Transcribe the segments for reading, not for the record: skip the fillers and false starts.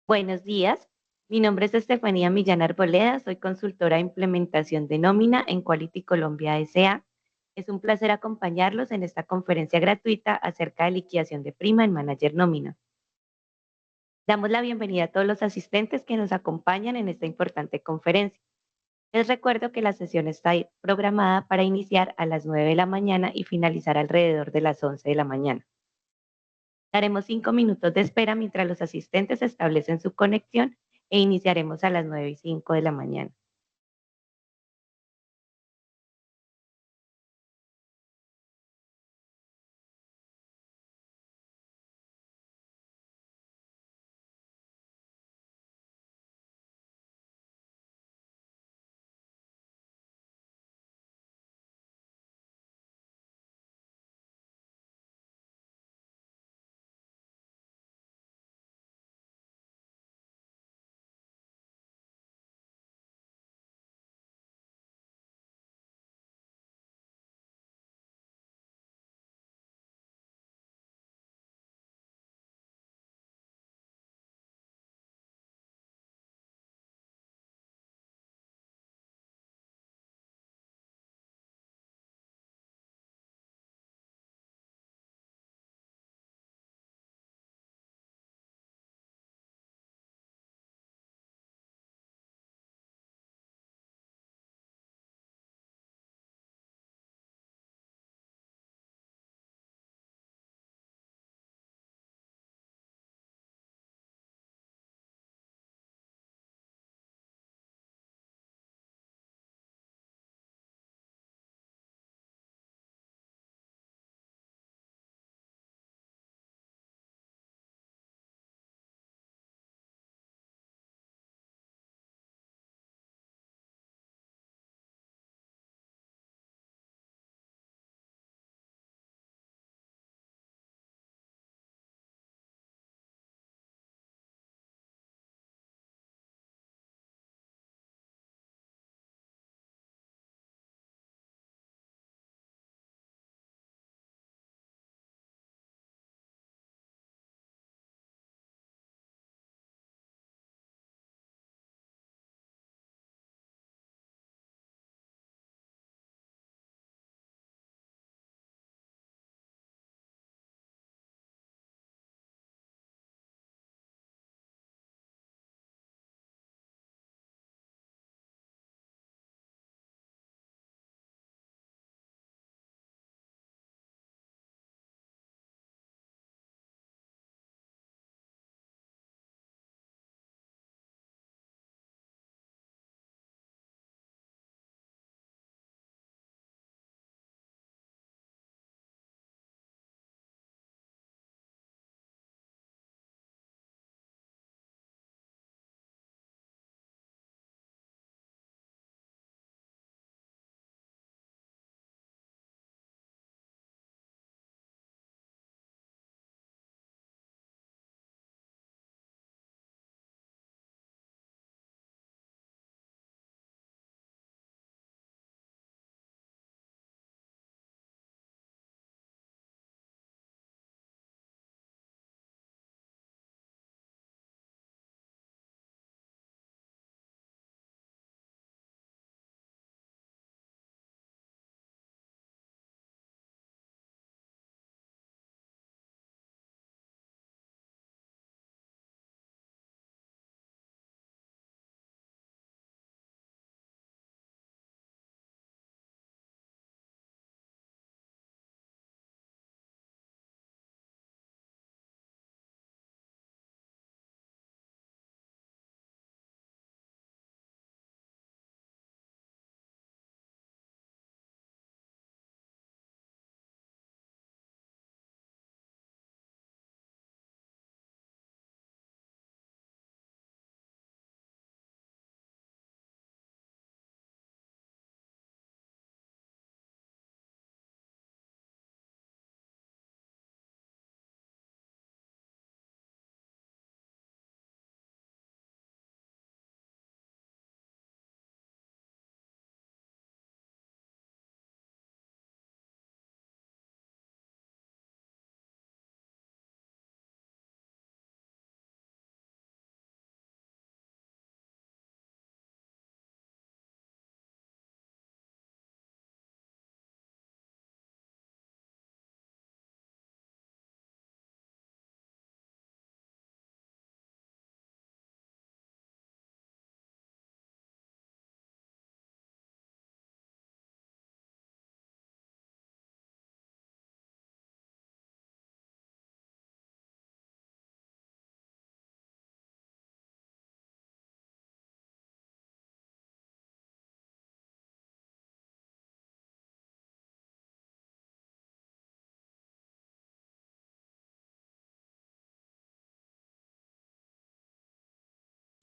Buenos días, mi nombre es Estefanía Millán Arboleda, soy consultora de implementación de nómina en Quality Colombia S.A. Es un placer acompañarlos en esta conferencia gratuita acerca de liquidación de prima en Manager Nómina. Damos la bienvenida a todos los asistentes que nos acompañan en esta importante conferencia. Les recuerdo que la sesión está programada para iniciar a las 9 de la mañana y finalizar alrededor de las 11 de la mañana. Daremos 5 minutos de espera mientras los asistentes establecen su conexión e iniciaremos a las 9:05 de la mañana.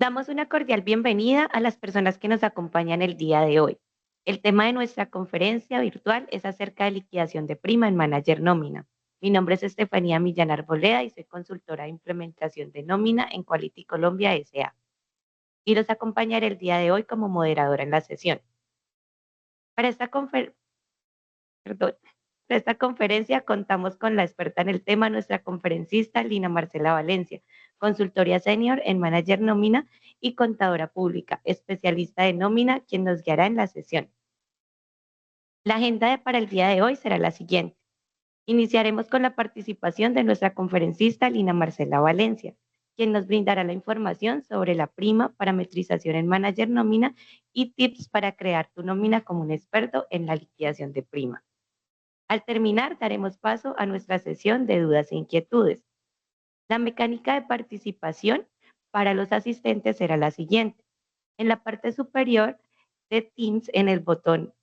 Damos una cordial bienvenida a las personas que nos acompañan el día de hoy. El tema de nuestra conferencia virtual es acerca de liquidación de prima en Manager Nómina. Mi nombre es Estefanía Millán Arboleda y soy consultora de implementación de nómina en Quality Colombia S.A. Y los acompañaré el día de hoy como moderadora en la sesión. Para esta Perdón. Para esta conferencia contamos con la experta en el tema, nuestra conferencista Lina Marcela Valencia, consultoría senior en Manager Nómina y contadora pública, especialista de nómina, quien nos guiará en la sesión. La agenda para el día de hoy será la siguiente. Iniciaremos con la participación de nuestra conferencista Lina Marcela Valencia, quien nos brindará la información sobre la prima, parametrización en Manager Nómina y tips para crear tu nómina como un experto en la liquidación de prima. Al terminar, daremos paso a nuestra sesión de dudas e inquietudes. La mecánica de participación para los asistentes será la siguiente. En la parte superior de Teams, en el botón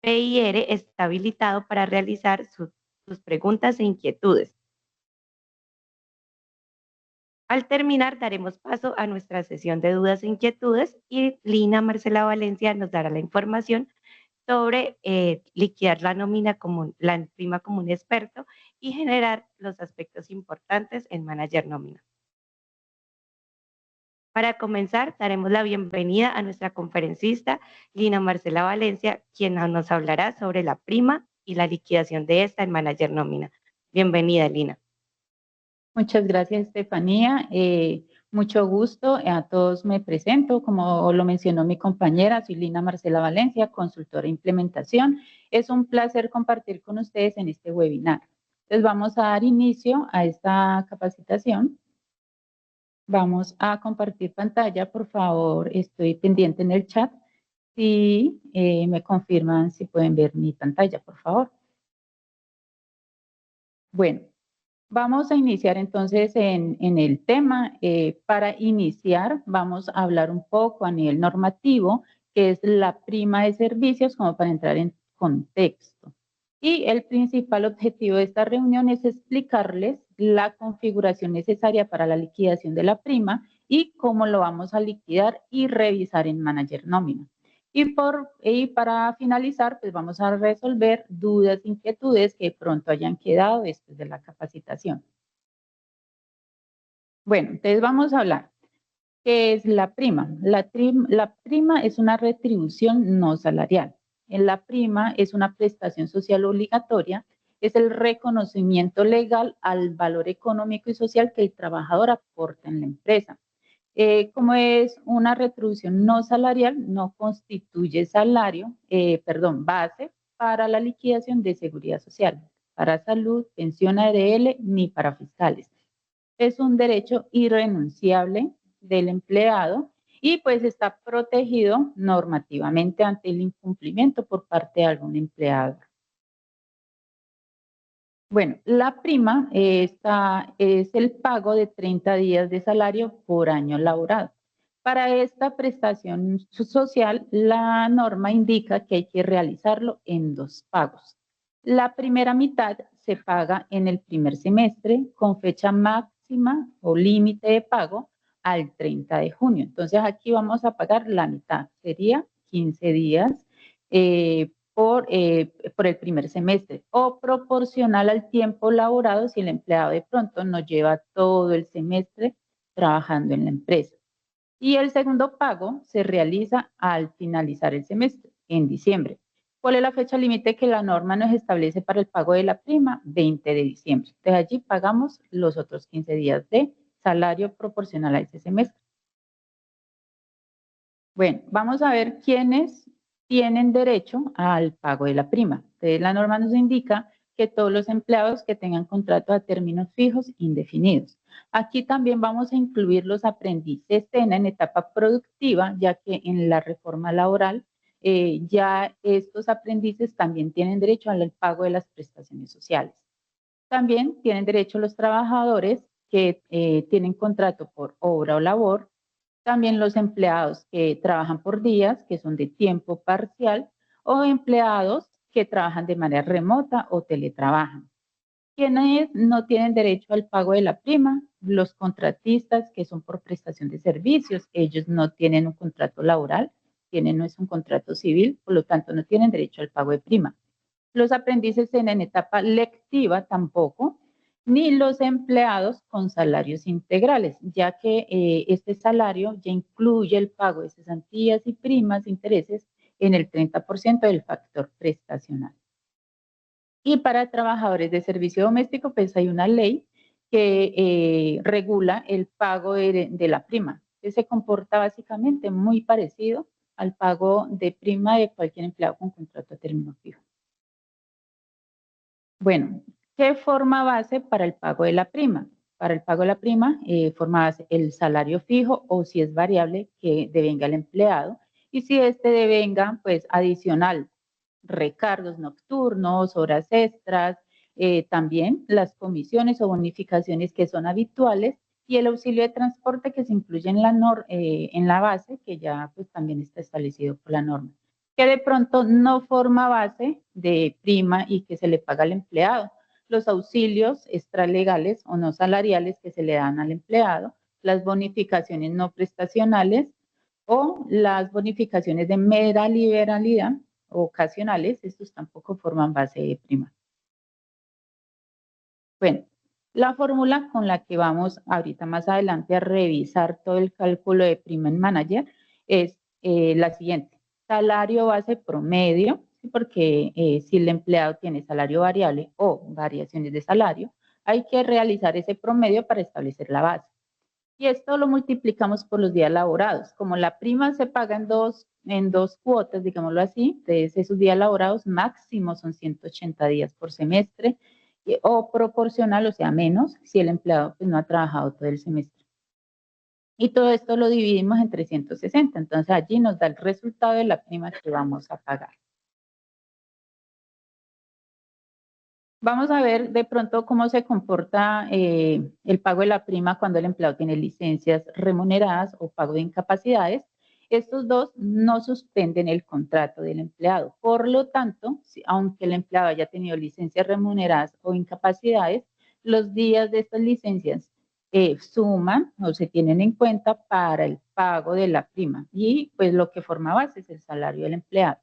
PIR, está habilitado para realizar sus preguntas e inquietudes. Al terminar, daremos paso a nuestra sesión de dudas e inquietudes y Lina Marcela Valencia nos dará la información sobre liquidar la nómina común, la prima como un experto y generar los aspectos importantes en Manager Nómina. Para comenzar, daremos la bienvenida a nuestra conferencista, Lina Marcela Valencia, quien nos hablará sobre la prima y la liquidación de esta en Manager Nómina. Bienvenida, Lina. Muchas gracias, Estefanía. Mucho gusto. A todos me presento. Como lo mencionó mi compañera, soy Lina Marcela Valencia, consultora de implementación. Es un placer compartir con ustedes en este webinar. Entonces, vamos a dar inicio a esta capacitación. Vamos a compartir pantalla, por favor. Estoy pendiente en el chat. Si me confirman si pueden ver mi pantalla, por favor. Bueno. Vamos a iniciar entonces en el tema. Para iniciar, vamos a hablar un poco a nivel normativo, que es la prima de servicios, como para entrar en contexto. Y el principal objetivo de esta reunión es explicarles la configuración necesaria para la liquidación de la prima y cómo lo vamos a liquidar y revisar en Manager Nómina. Y para finalizar, pues vamos a resolver dudas, inquietudes que pronto hayan quedado después de la capacitación. Bueno, entonces vamos a hablar. ¿Qué es la prima? La prima es una retribución no salarial. La prima es una prestación social obligatoria, es el reconocimiento legal al valor económico y social que el trabajador aporta en la empresa. Como es una retribución no salarial, no constituye base para la liquidación de seguridad social, para salud, pensión ARL, ni para fiscales. Es un derecho irrenunciable del empleado y pues está protegido normativamente ante el incumplimiento por parte de algún empleador. Bueno, la prima es el pago de 30 días de salario por año laborado. Para esta prestación social, la norma indica que hay que realizarlo en 2 pagos. La primera mitad se paga en el primer semestre con fecha máxima o límite de pago al 30 de junio. Entonces aquí vamos a pagar la mitad, sería 15 días por el primer semestre o proporcional al tiempo laborado si el empleado de pronto no lleva todo el semestre trabajando en la empresa. Y el segundo pago se realiza al finalizar el semestre, en diciembre. ¿Cuál es la fecha límite que la norma nos establece para el pago de la prima? 20 de diciembre. Entonces allí pagamos los otros 15 días de salario proporcional a ese semestre. Bueno, vamos a ver quiénes tienen derecho al pago de la prima. Entonces, la norma nos indica que todos los empleados que tengan contrato a términos fijos indefinidos. Aquí también vamos a incluir los aprendices TENA en etapa productiva, ya que en la reforma laboral ya estos aprendices también tienen derecho al pago de las prestaciones sociales. También tienen derecho los trabajadores que tienen contrato por obra o labor, también los empleados que trabajan por días, que son de tiempo parcial, o empleados que trabajan de manera remota o teletrabajan. ¿Quiénes no tienen derecho al pago de la prima? Los contratistas, que son por prestación de servicios. Ellos no tienen un contrato laboral, no es un contrato civil, por lo tanto no tienen derecho al pago de prima. Los aprendices en etapa lectiva tampoco, ni los empleados con salarios integrales, ya que este salario ya incluye el pago de cesantías y primas, intereses en el 30% del factor prestacional. Y para trabajadores de servicio doméstico, pues hay una ley que regula el pago de la prima, que se comporta básicamente muy parecido al pago de prima de cualquier empleado con contrato a término fijo. Bueno, ¿qué forma base para el pago de la prima? Para el pago de la prima, forma base el salario fijo o si es variable que devenga el empleado y si este devenga, pues adicional, recargos nocturnos, horas extras, también las comisiones o bonificaciones que son habituales y el auxilio de transporte que se incluye en la base que ya pues también está establecido por la norma que de pronto no forma base de prima y que se le paga al empleado. Los auxilios extralegales o no salariales que se le dan al empleado, las bonificaciones no prestacionales o las bonificaciones de mera liberalidad ocasionales, estos tampoco forman base de prima. Bueno, la fórmula con la que vamos ahorita más adelante a revisar todo el cálculo de prima en Manager es la siguiente. Salario base promedio, porque si el empleado tiene salario variable o variaciones de salario, hay que realizar ese promedio para establecer la base. Y esto lo multiplicamos por los días laborados. Como la prima se paga en dos cuotas, digámoslo así, entonces esos días laborados máximo son 180 días por semestre o proporcional, o sea, menos si el empleado pues, no ha trabajado todo el semestre. Y todo esto lo dividimos en 360, entonces allí nos da el resultado de la prima que vamos a pagar. Vamos a ver de pronto cómo se comporta el pago de la prima cuando el empleado tiene licencias remuneradas o pago de incapacidades. Estos dos no suspenden el contrato del empleado. Por lo tanto, aunque el empleado haya tenido licencias remuneradas o incapacidades, los días de estas licencias suman o se tienen en cuenta para el pago de la prima y pues lo que forma base es el salario del empleado.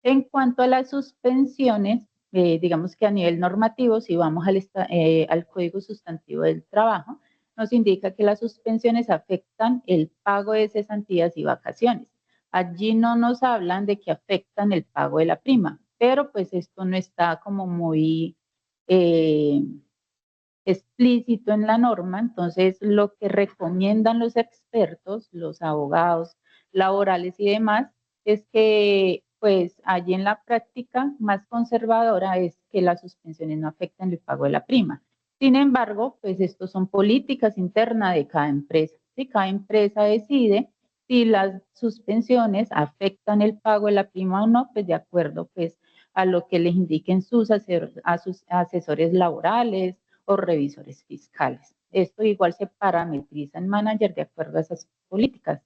En cuanto a las suspensiones, digamos que a nivel normativo, si vamos al Código Sustantivo del Trabajo, nos indica que las suspensiones afectan el pago de cesantías y vacaciones. Allí no nos hablan de que afectan el pago de la prima, pero pues esto no está como muy explícito en la norma, entonces lo que recomiendan los expertos, los abogados laborales y demás, es que pues allí en la práctica más conservadora es que las suspensiones no afecten el pago de la prima. Sin embargo, pues estos son políticas internas de cada empresa. Si cada empresa decide si las suspensiones afectan el pago de la prima o no, pues de acuerdo pues a lo que les indiquen sus asesores laborales, o revisores fiscales. Esto igual se parametriza en Manager de acuerdo a esas políticas.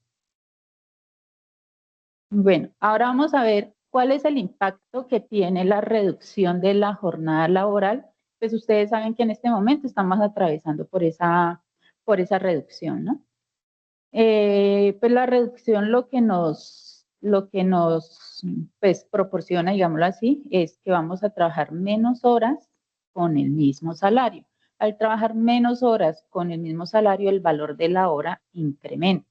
Bueno, ahora vamos a ver cuál es el impacto que tiene la reducción de la jornada laboral. Pues ustedes saben que en este momento estamos atravesando por esa reducción, ¿no? Pues la reducción lo que nos pues, proporciona, digámoslo así, es que vamos a trabajar menos horas con el mismo salario. Al trabajar menos horas con el mismo salario, el valor de la hora incrementa.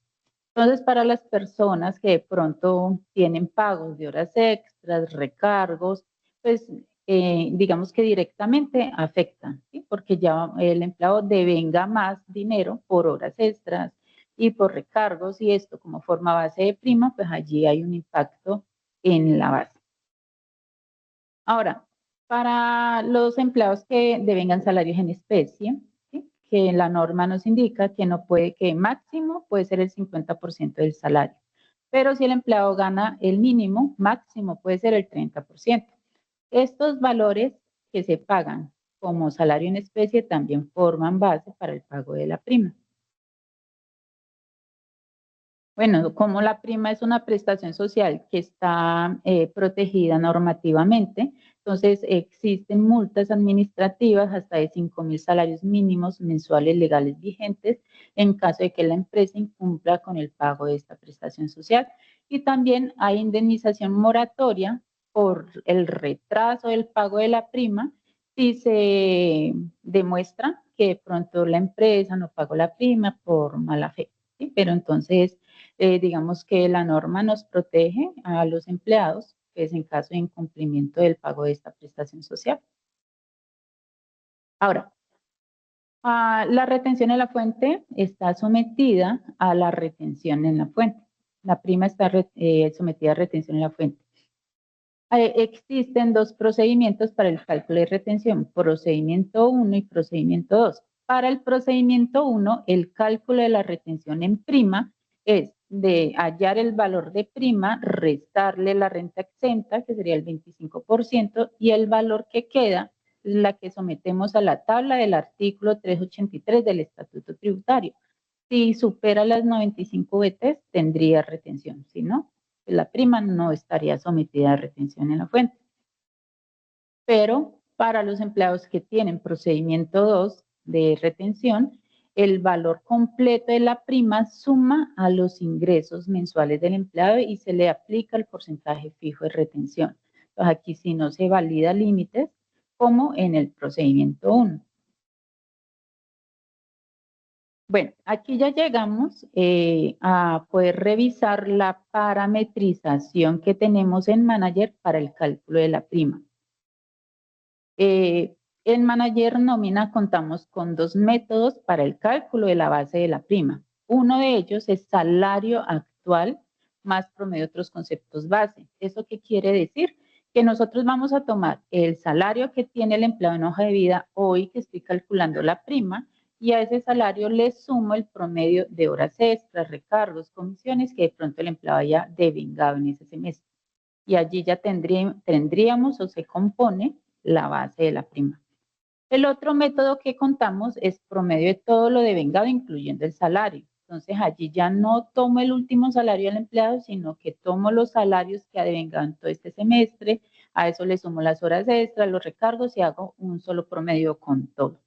Entonces, para las personas que de pronto tienen pagos de horas extras, recargos, pues digamos que directamente afectan, ¿sí? Porque ya el empleado devenga más dinero por horas extras y por recargos y esto como forma base de prima, pues allí hay un impacto en la base. Ahora, para los empleados que devengan salarios en especie, ¿sí? Que la norma nos indica que no puede, que máximo puede ser el 50% del salario. Pero si el empleado gana el mínimo, máximo puede ser el 30%. Estos valores que se pagan como salario en especie también forman base para el pago de la prima. Bueno, como la prima es una prestación social que está protegida normativamente, Entonces, existen multas administrativas hasta de 5.000 salarios mínimos mensuales legales vigentes en caso de que la empresa incumpla con el pago de esta prestación social. Y también hay indemnización moratoria por el retraso del pago de la prima si se demuestra que de pronto la empresa no pagó la prima por mala fe, ¿sí? Pero entonces, digamos que la norma nos protege a los empleados pues, en caso de incumplimiento del pago de esta prestación social. Ahora, la retención en la fuente está sometida a la retención en la fuente. La prima está sometida a retención en la fuente. Existen dos procedimientos para el cálculo de retención, procedimiento 1 y procedimiento 2. Para el procedimiento 1, el cálculo de la retención en prima es de hallar el valor de prima, restarle la renta exenta, que sería el 25%, y el valor que queda es la que sometemos a la tabla del artículo 383 del Estatuto Tributario. Si supera las 95 BTs, tendría retención, si no, la prima no estaría sometida a retención en la fuente. Pero para los empleados que tienen procedimiento 2 de retención, el valor completo de la prima suma a los ingresos mensuales del empleado y se le aplica el porcentaje fijo de retención. Entonces aquí sí no se valida límites como en el procedimiento 1. Bueno, aquí ya llegamos a poder revisar la parametrización que tenemos en Manager para el cálculo de la prima. En Manager Nómina contamos con dos métodos para el cálculo de la base de la prima. Uno de ellos es salario actual más promedio de otros conceptos base. ¿Eso qué quiere decir? Que nosotros vamos a tomar el salario que tiene el empleado en hoja de vida hoy que estoy calculando la prima y a ese salario le sumo el promedio de horas extras, recargos, comisiones que de pronto el empleado haya devengado en ese semestre. Y allí ya tendríamos o se compone la base de la prima. El otro método que contamos es promedio de todo lo devengado, incluyendo el salario. Entonces, allí ya no tomo el último salario del empleado, sino que tomo los salarios que ha devengado en todo este semestre, a eso le sumo las horas extras, los recargos y hago un solo promedio con todo.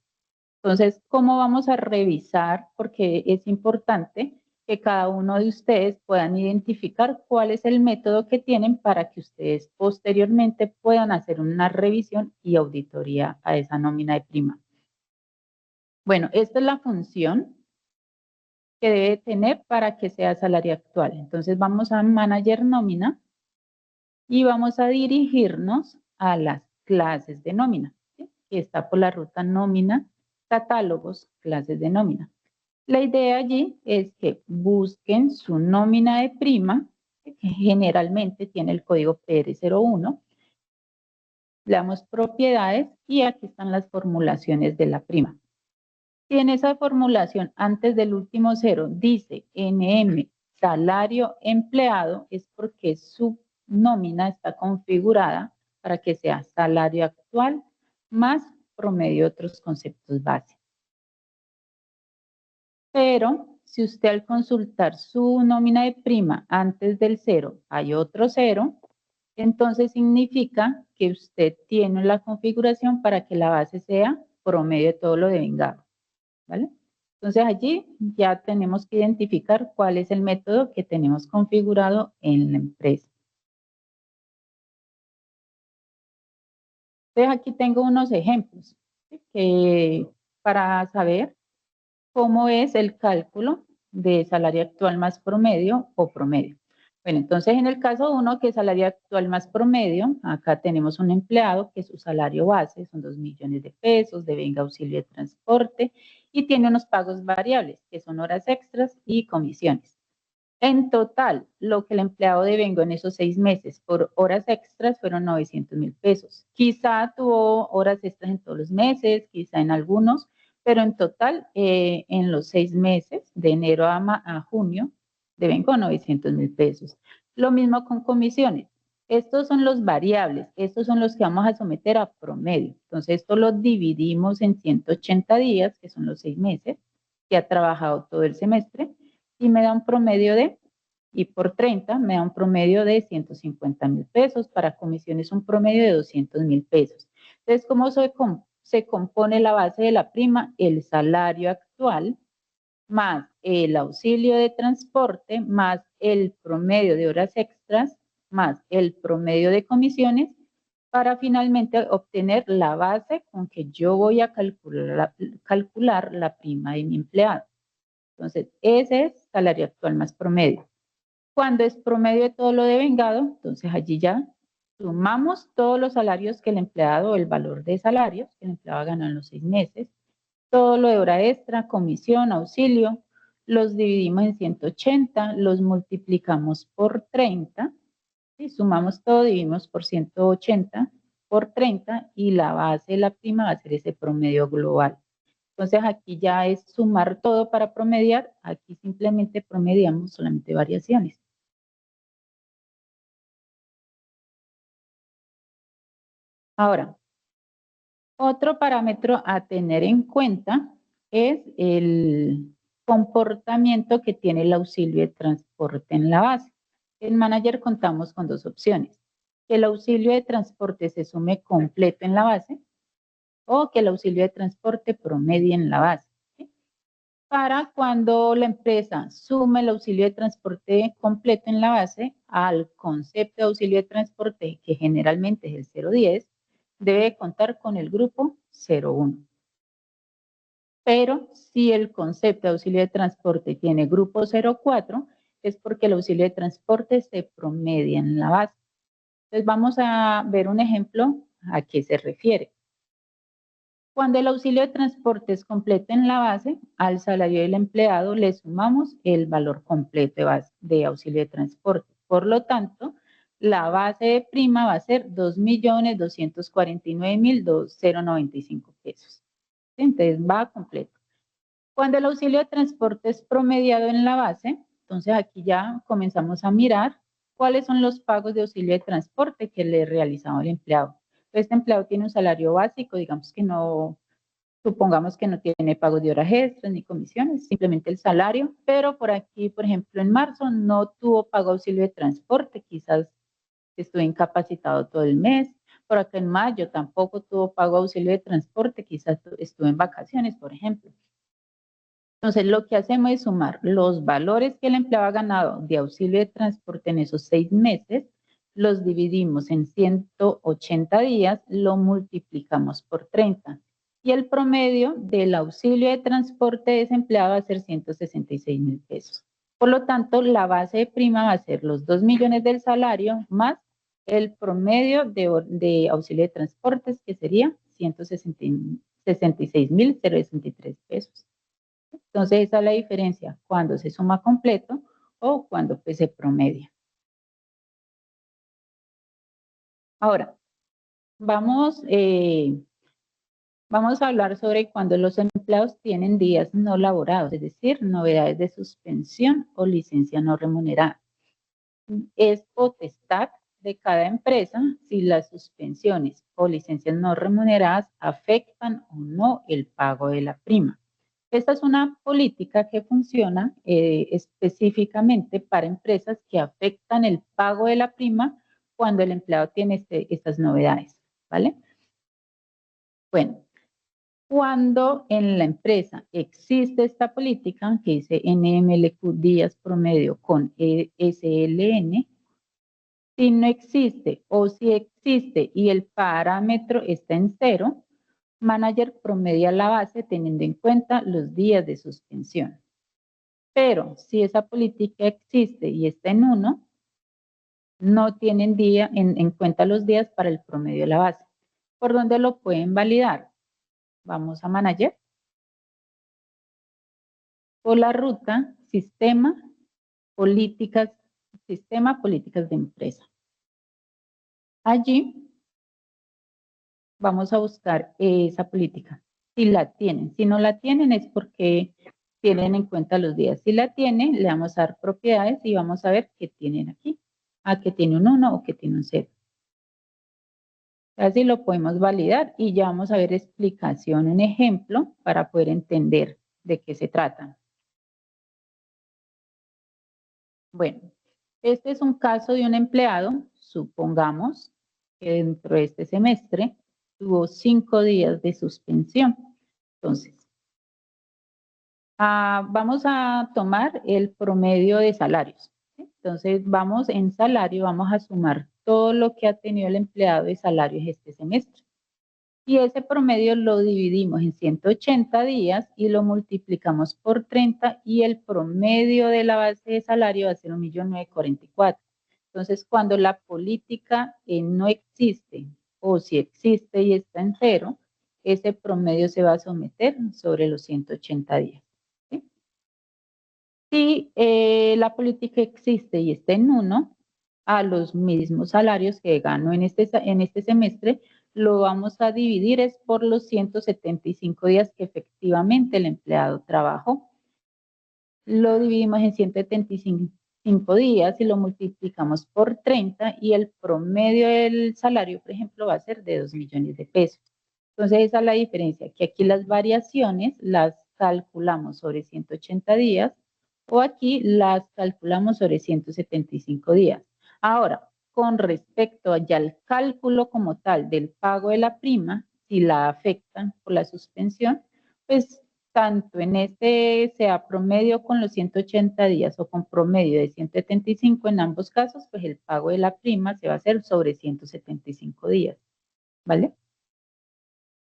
Entonces, ¿cómo vamos a revisar? Porque es importante que cada uno de ustedes puedan identificar cuál es el método que tienen para que ustedes posteriormente puedan hacer una revisión y auditoría a esa nómina de prima. Bueno, esta es la función que debe tener para que sea salario actual. Entonces, vamos a Manager Nómina y vamos a dirigirnos a las clases de nómina, ¿sí? Que está por la ruta nómina, catálogos, clases de nómina. La idea allí es que busquen su nómina de prima, que generalmente tiene el código PR01, le damos propiedades y aquí están las formulaciones de la prima. Si en esa formulación antes del último cero dice NM salario empleado, es porque su nómina está configurada para que sea salario actual más promedio de otros conceptos básicos. Pero si usted al consultar su nómina de prima antes del cero hay otro cero, entonces significa que usted tiene la configuración para que la base sea promedio de todo lo devengado, ¿vale? Entonces allí ya tenemos que identificar cuál es el método que tenemos configurado en la empresa. Entonces aquí tengo unos ejemplos, ¿sí? Para saber cómo es el cálculo de salario actual más promedio o promedio. Bueno, entonces en el caso 1, que es salario actual más promedio, acá tenemos un empleado que su salario base son 2 millones de pesos, devenga auxilio de transporte y tiene unos pagos variables, que son horas extras y comisiones. En total, lo que el empleado devengó en esos 6 meses por horas extras fueron 900.000 pesos. Quizá tuvo horas extras en todos los meses, quizá en algunos, pero en total, en los 6 meses, de enero a junio, devengó 900.000 pesos. Lo mismo con comisiones. Estos son los variables, estos son los que vamos a someter a promedio. Entonces, esto lo dividimos en 180 días, que son los 6 meses, que ha trabajado todo el semestre, y me da un promedio de y por 30 me da un promedio de 150.000 pesos, para comisiones un promedio de 200.000 pesos. Entonces, ¿cómo se compone la base de la prima? El salario actual más el auxilio de transporte, más el promedio de horas extras, más el promedio de comisiones, para finalmente obtener la base con que yo voy a calcular la prima de mi empleado. Entonces, ese es salario actual más promedio. Cuando es promedio de todo lo devengado, entonces allí ya sumamos todos los salarios que el empleado, el valor de salarios que el empleado ha ganado en los 6 meses, todo lo de hora extra, comisión, auxilio, los dividimos en 180, los multiplicamos por 30, ¿sí? Sumamos todo, dividimos por 180 por 30 y la base de la prima va a ser ese promedio global. Entonces aquí ya es sumar todo para promediar, aquí simplemente promediamos solamente variaciones. Ahora, otro parámetro a tener en cuenta es el comportamiento que tiene el auxilio de transporte en la base. En Manager contamos con dos opciones: que el auxilio de transporte se sume completo en la base o que el auxilio de transporte promedie en la base. ¿Sí? Para cuando la empresa sume el auxilio de transporte completo en la base al concepto de auxilio de transporte, que generalmente es el 010, debe contar con el grupo 01. Pero si el concepto de auxilio de transporte tiene grupo 04, es porque el auxilio de transporte se promedia en la base. Entonces vamos a ver un ejemplo a qué se refiere. Cuando el auxilio de transporte es completo en la base, al salario del empleado le sumamos el valor completo de auxilio de transporte. Por lo tanto, la base de prima va a ser 2.249.095 pesos. Entonces va completo. Cuando el auxilio de transporte es promediado en la base, entonces aquí ya comenzamos a mirar cuáles son los pagos de auxilio de transporte que le realizaba el empleado. Este empleado tiene un salario básico, digamos que no, supongamos que no tiene pagos de horas extras ni comisiones, simplemente el salario, pero por aquí, por ejemplo, en marzo no tuvo pago auxilio de transporte, quizás estuvo incapacitado todo el mes. Por acá en mayo tampoco tuvo pago auxilio de transporte, quizás estuvo en vacaciones, por ejemplo. Entonces, lo que hacemos es sumar los valores que el empleado ha ganado de auxilio de transporte en esos 6 meses, los dividimos en 180 días, lo multiplicamos por 30. Y el promedio del auxilio de transporte de ese empleado va a ser 166.000 pesos. Por lo tanto, la base de prima va a ser los 2 millones del salario más el promedio de auxilio de transportes, que sería 166.063 pesos. Entonces, esa es la diferencia cuando se suma completo o cuando pues, se promedia. Ahora, vamos a hablar sobre cuando los empleados tienen días no laborados, es decir, novedades de suspensión o licencia no remunerada. Es potestad de cada empresa si las suspensiones o licencias no remuneradas afectan o no el pago de la prima. Esta es una política que funciona específicamente para empresas que afectan el pago de la prima cuando el empleado tiene estas novedades, ¿vale? Bueno, cuando en la empresa existe esta política que dice NMLQ días promedio con SLN, si no existe o si existe y el parámetro está en 0, Manager promedia la base teniendo en cuenta los días de suspensión. Pero si esa política existe y está en 1, no tienen en cuenta los días para el promedio de la base. ¿Por dónde lo pueden validar? Vamos a Manager. Por la ruta Sistema, Políticas de Empresa. Allí vamos a buscar esa política. Si la tienen, si no la tienen es porque tienen en cuenta los días. Si la tienen, le vamos a dar propiedades y vamos a ver qué tienen aquí. Que tiene un 1 o que tiene un 0. Así lo podemos validar y ya vamos a ver explicación, un ejemplo para poder entender de qué se trata. Bueno, Este es un caso de un empleado, supongamos que dentro de este semestre tuvo 5 días de suspensión. Entonces, vamos a tomar el promedio de salarios, ¿sí? Entonces, vamos en salario, vamos a sumar todo lo que ha tenido el empleado de salarios este semestre. Y ese promedio lo dividimos en 180 días y lo multiplicamos por 30 y el promedio de la base de salario va a ser 1.944.000. Entonces, cuando la política no existe o si existe y está en cero, ese promedio se va a someter sobre los 180 días. ¿Sí? Si la política existe y está en 1, a los mismos salarios que gano en este semestre, lo vamos a dividir es por los 175 días que efectivamente el empleado trabajó. Lo dividimos en 175 días y lo multiplicamos por 30 y el promedio del salario, por ejemplo, va a ser de 2 millones de pesos. Entonces, esa es la diferencia, que aquí las variaciones las calculamos sobre 180 días o aquí las calculamos sobre 175 días. Ahora, con respecto ya al cálculo como tal del pago de la prima, si la afectan por la suspensión, pues tanto en este sea promedio con los 180 días o con promedio de 175, en ambos casos, pues el pago de la prima se va a hacer sobre 175 días, ¿vale?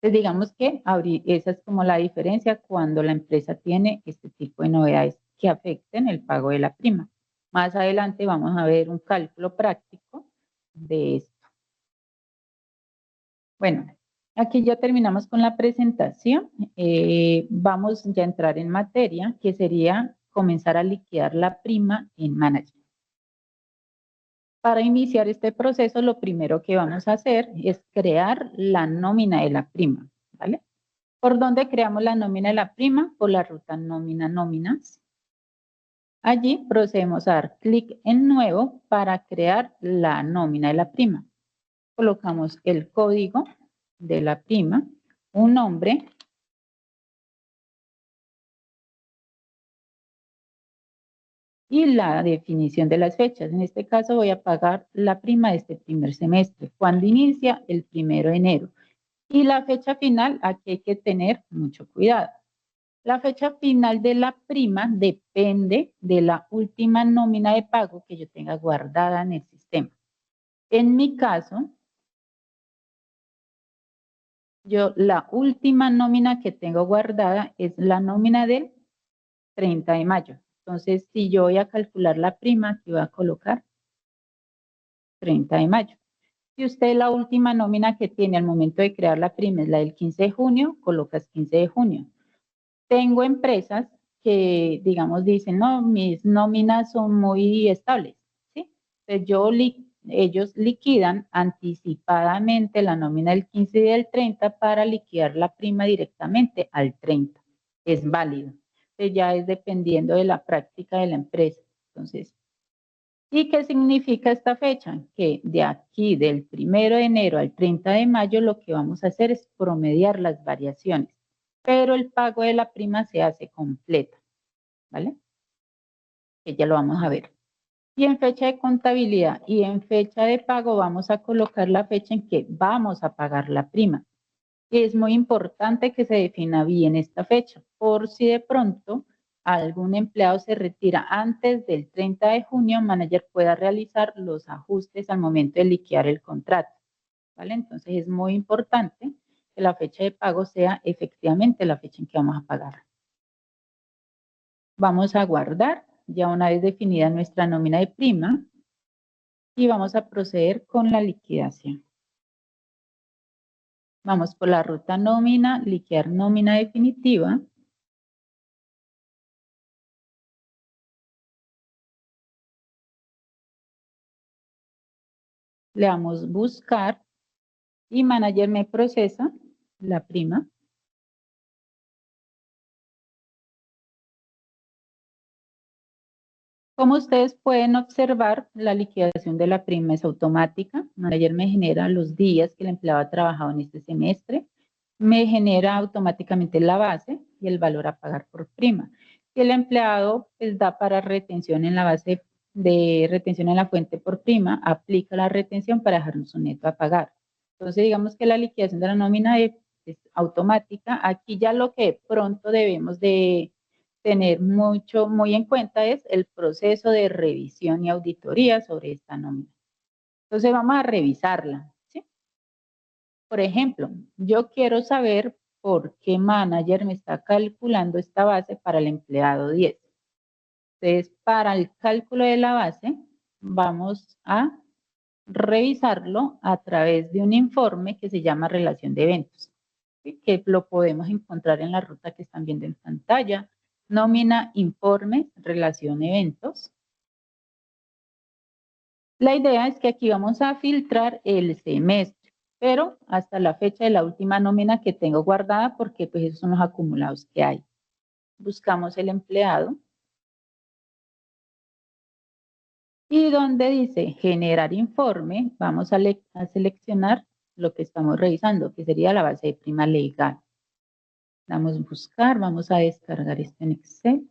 Entonces digamos que esa es como la diferencia cuando la empresa tiene este tipo de novedades que afecten el pago de la prima. Más adelante vamos a ver un cálculo práctico de esto. Bueno, aquí ya terminamos con la presentación. Vamos ya a entrar en materia, que sería comenzar a liquidar la prima en management. Para iniciar este proceso, lo primero que vamos a hacer es crear la nómina de la prima, ¿vale? ¿Por dónde creamos la nómina de la prima? Por la ruta nóminas. Allí procedemos a dar clic en nuevo para crear la nómina de la prima. Colocamos el código de la prima, un nombre y la definición de las fechas. En este caso voy a pagar la prima de este primer semestre, cuando inicia el 1 de enero. Y la fecha final, aquí hay que tener mucho cuidado. La fecha final de la prima depende de la última nómina de pago que yo tenga guardada en el sistema. En mi caso, la última nómina que tengo guardada es la nómina del 30 de mayo. Entonces, si yo voy a calcular la prima, aquí voy a colocar 30 de mayo. Si usted la última nómina que tiene al momento de crear la prima es la del 15 de junio, colocas 15 de junio. Tengo empresas que, digamos, dicen, no, mis nóminas son muy estables, ¿sí? Entonces, ellos liquidan anticipadamente la nómina del 15 y del 30 para liquidar la prima directamente al 30. Es válido. Entonces, ya es dependiendo de la práctica de la empresa. Entonces, ¿y qué significa esta fecha? Que de aquí, del 1 de enero al 30 de mayo, lo que vamos a hacer es promediar las variaciones, pero el pago de la prima se hace completa, ¿vale? Que ya lo vamos a ver. Y en fecha de contabilidad y en fecha de pago vamos a colocar la fecha en que vamos a pagar la prima. Y es muy importante que se defina bien esta fecha, por si de pronto algún empleado se retira antes del 30 de junio, el manager pueda realizar los ajustes al momento de liquidar el contrato, ¿vale? Entonces es muy importante que la fecha de pago sea efectivamente la fecha en que vamos a pagar. Vamos a guardar ya una vez definida nuestra nómina de prima y vamos a proceder con la liquidación. Vamos por la ruta nómina, liquidar nómina definitiva. Le damos buscar y manager me procesa la prima. Como ustedes pueden observar, la liquidación de la prima es automática. Manager me genera los días que el empleado ha trabajado en este semestre. Me genera automáticamente la base y el valor a pagar por prima. Y el empleado pues, da para retención en la base de retención en la fuente por prima, aplica la retención para dejarnos un neto a pagar. Entonces, digamos que la liquidación de la nómina es automática. Aquí ya lo que pronto debemos de tener muy en cuenta es el proceso de revisión y auditoría sobre esta nómina. Entonces, vamos a revisarla, ¿sí? Por ejemplo, yo quiero saber por qué manager me está calculando esta base para el empleado 10. Entonces, para el cálculo de la base, vamos a revisarlo a través de un informe que se llama relación de eventos, ¿sí? Que lo podemos encontrar en la ruta que están viendo en pantalla. Nómina, informes, relación, eventos. La idea es que aquí vamos a filtrar el semestre, pero hasta la fecha de la última nómina que tengo guardada, porque pues esos son los acumulados que hay. Buscamos el empleado. Y donde dice generar informe, vamos a seleccionar lo que estamos revisando, que sería la base de prima legal. Damos buscar, vamos a descargar esto en Excel.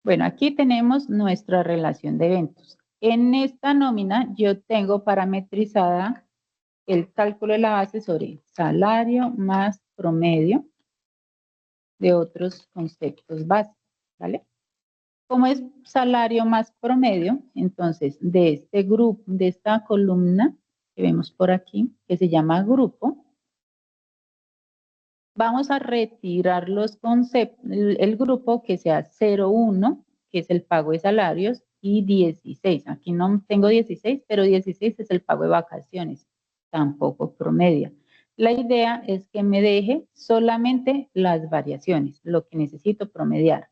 Bueno, aquí tenemos nuestra relación de eventos. En esta nómina yo tengo parametrizada el cálculo de la base sobre salario más promedio de otros conceptos básicos, ¿vale? Como es salario más promedio, entonces de este grupo, de esta columna que vemos por aquí, que se llama grupo, vamos a retirar los conceptos, el grupo que sea 01, que es el pago de salarios, y 16. Aquí no tengo 16, pero 16 es el pago de vacaciones, tampoco promedia. La idea es que me deje solamente las variaciones, lo que necesito promediar.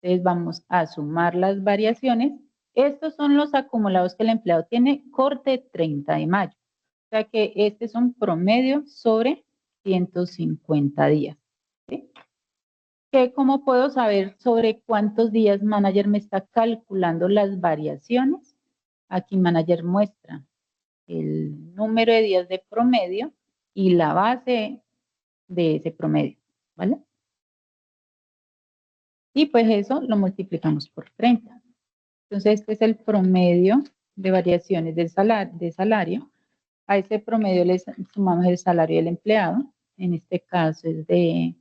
Entonces vamos a sumar las variaciones. Estos son los acumulados que el empleado tiene corte 30 de mayo. O sea que este es un promedio sobre 150 días. ¿Sí? ¿Cómo puedo saber sobre cuántos días Manager me está calculando las variaciones? Aquí Manager muestra el número de días de promedio y la base de ese promedio, ¿vale? Y pues eso lo multiplicamos por 30. Entonces, este es el promedio de variaciones del salario. A ese promedio le sumamos el salario del empleado. En este caso es de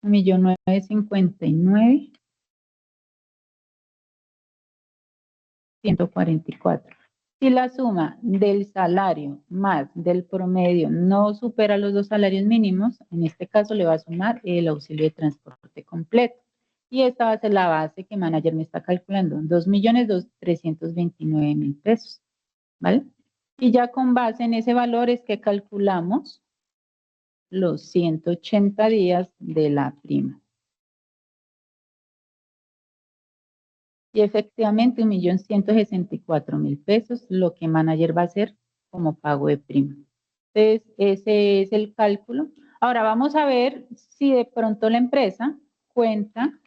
1.959.144. Si la suma del salario más del promedio no supera los dos salarios mínimos, en este caso le va a sumar el auxilio de transporte completo. Y esta va a ser la base que Manager me está calculando, 2.329.000 pesos, ¿vale? Y ya con base en ese valor es que calculamos los 180 días de la prima. Y efectivamente 1.164.000 pesos, lo que Manager va a hacer como pago de prima. Entonces, ese es el cálculo. Ahora vamos a ver si de pronto la empresa cuenta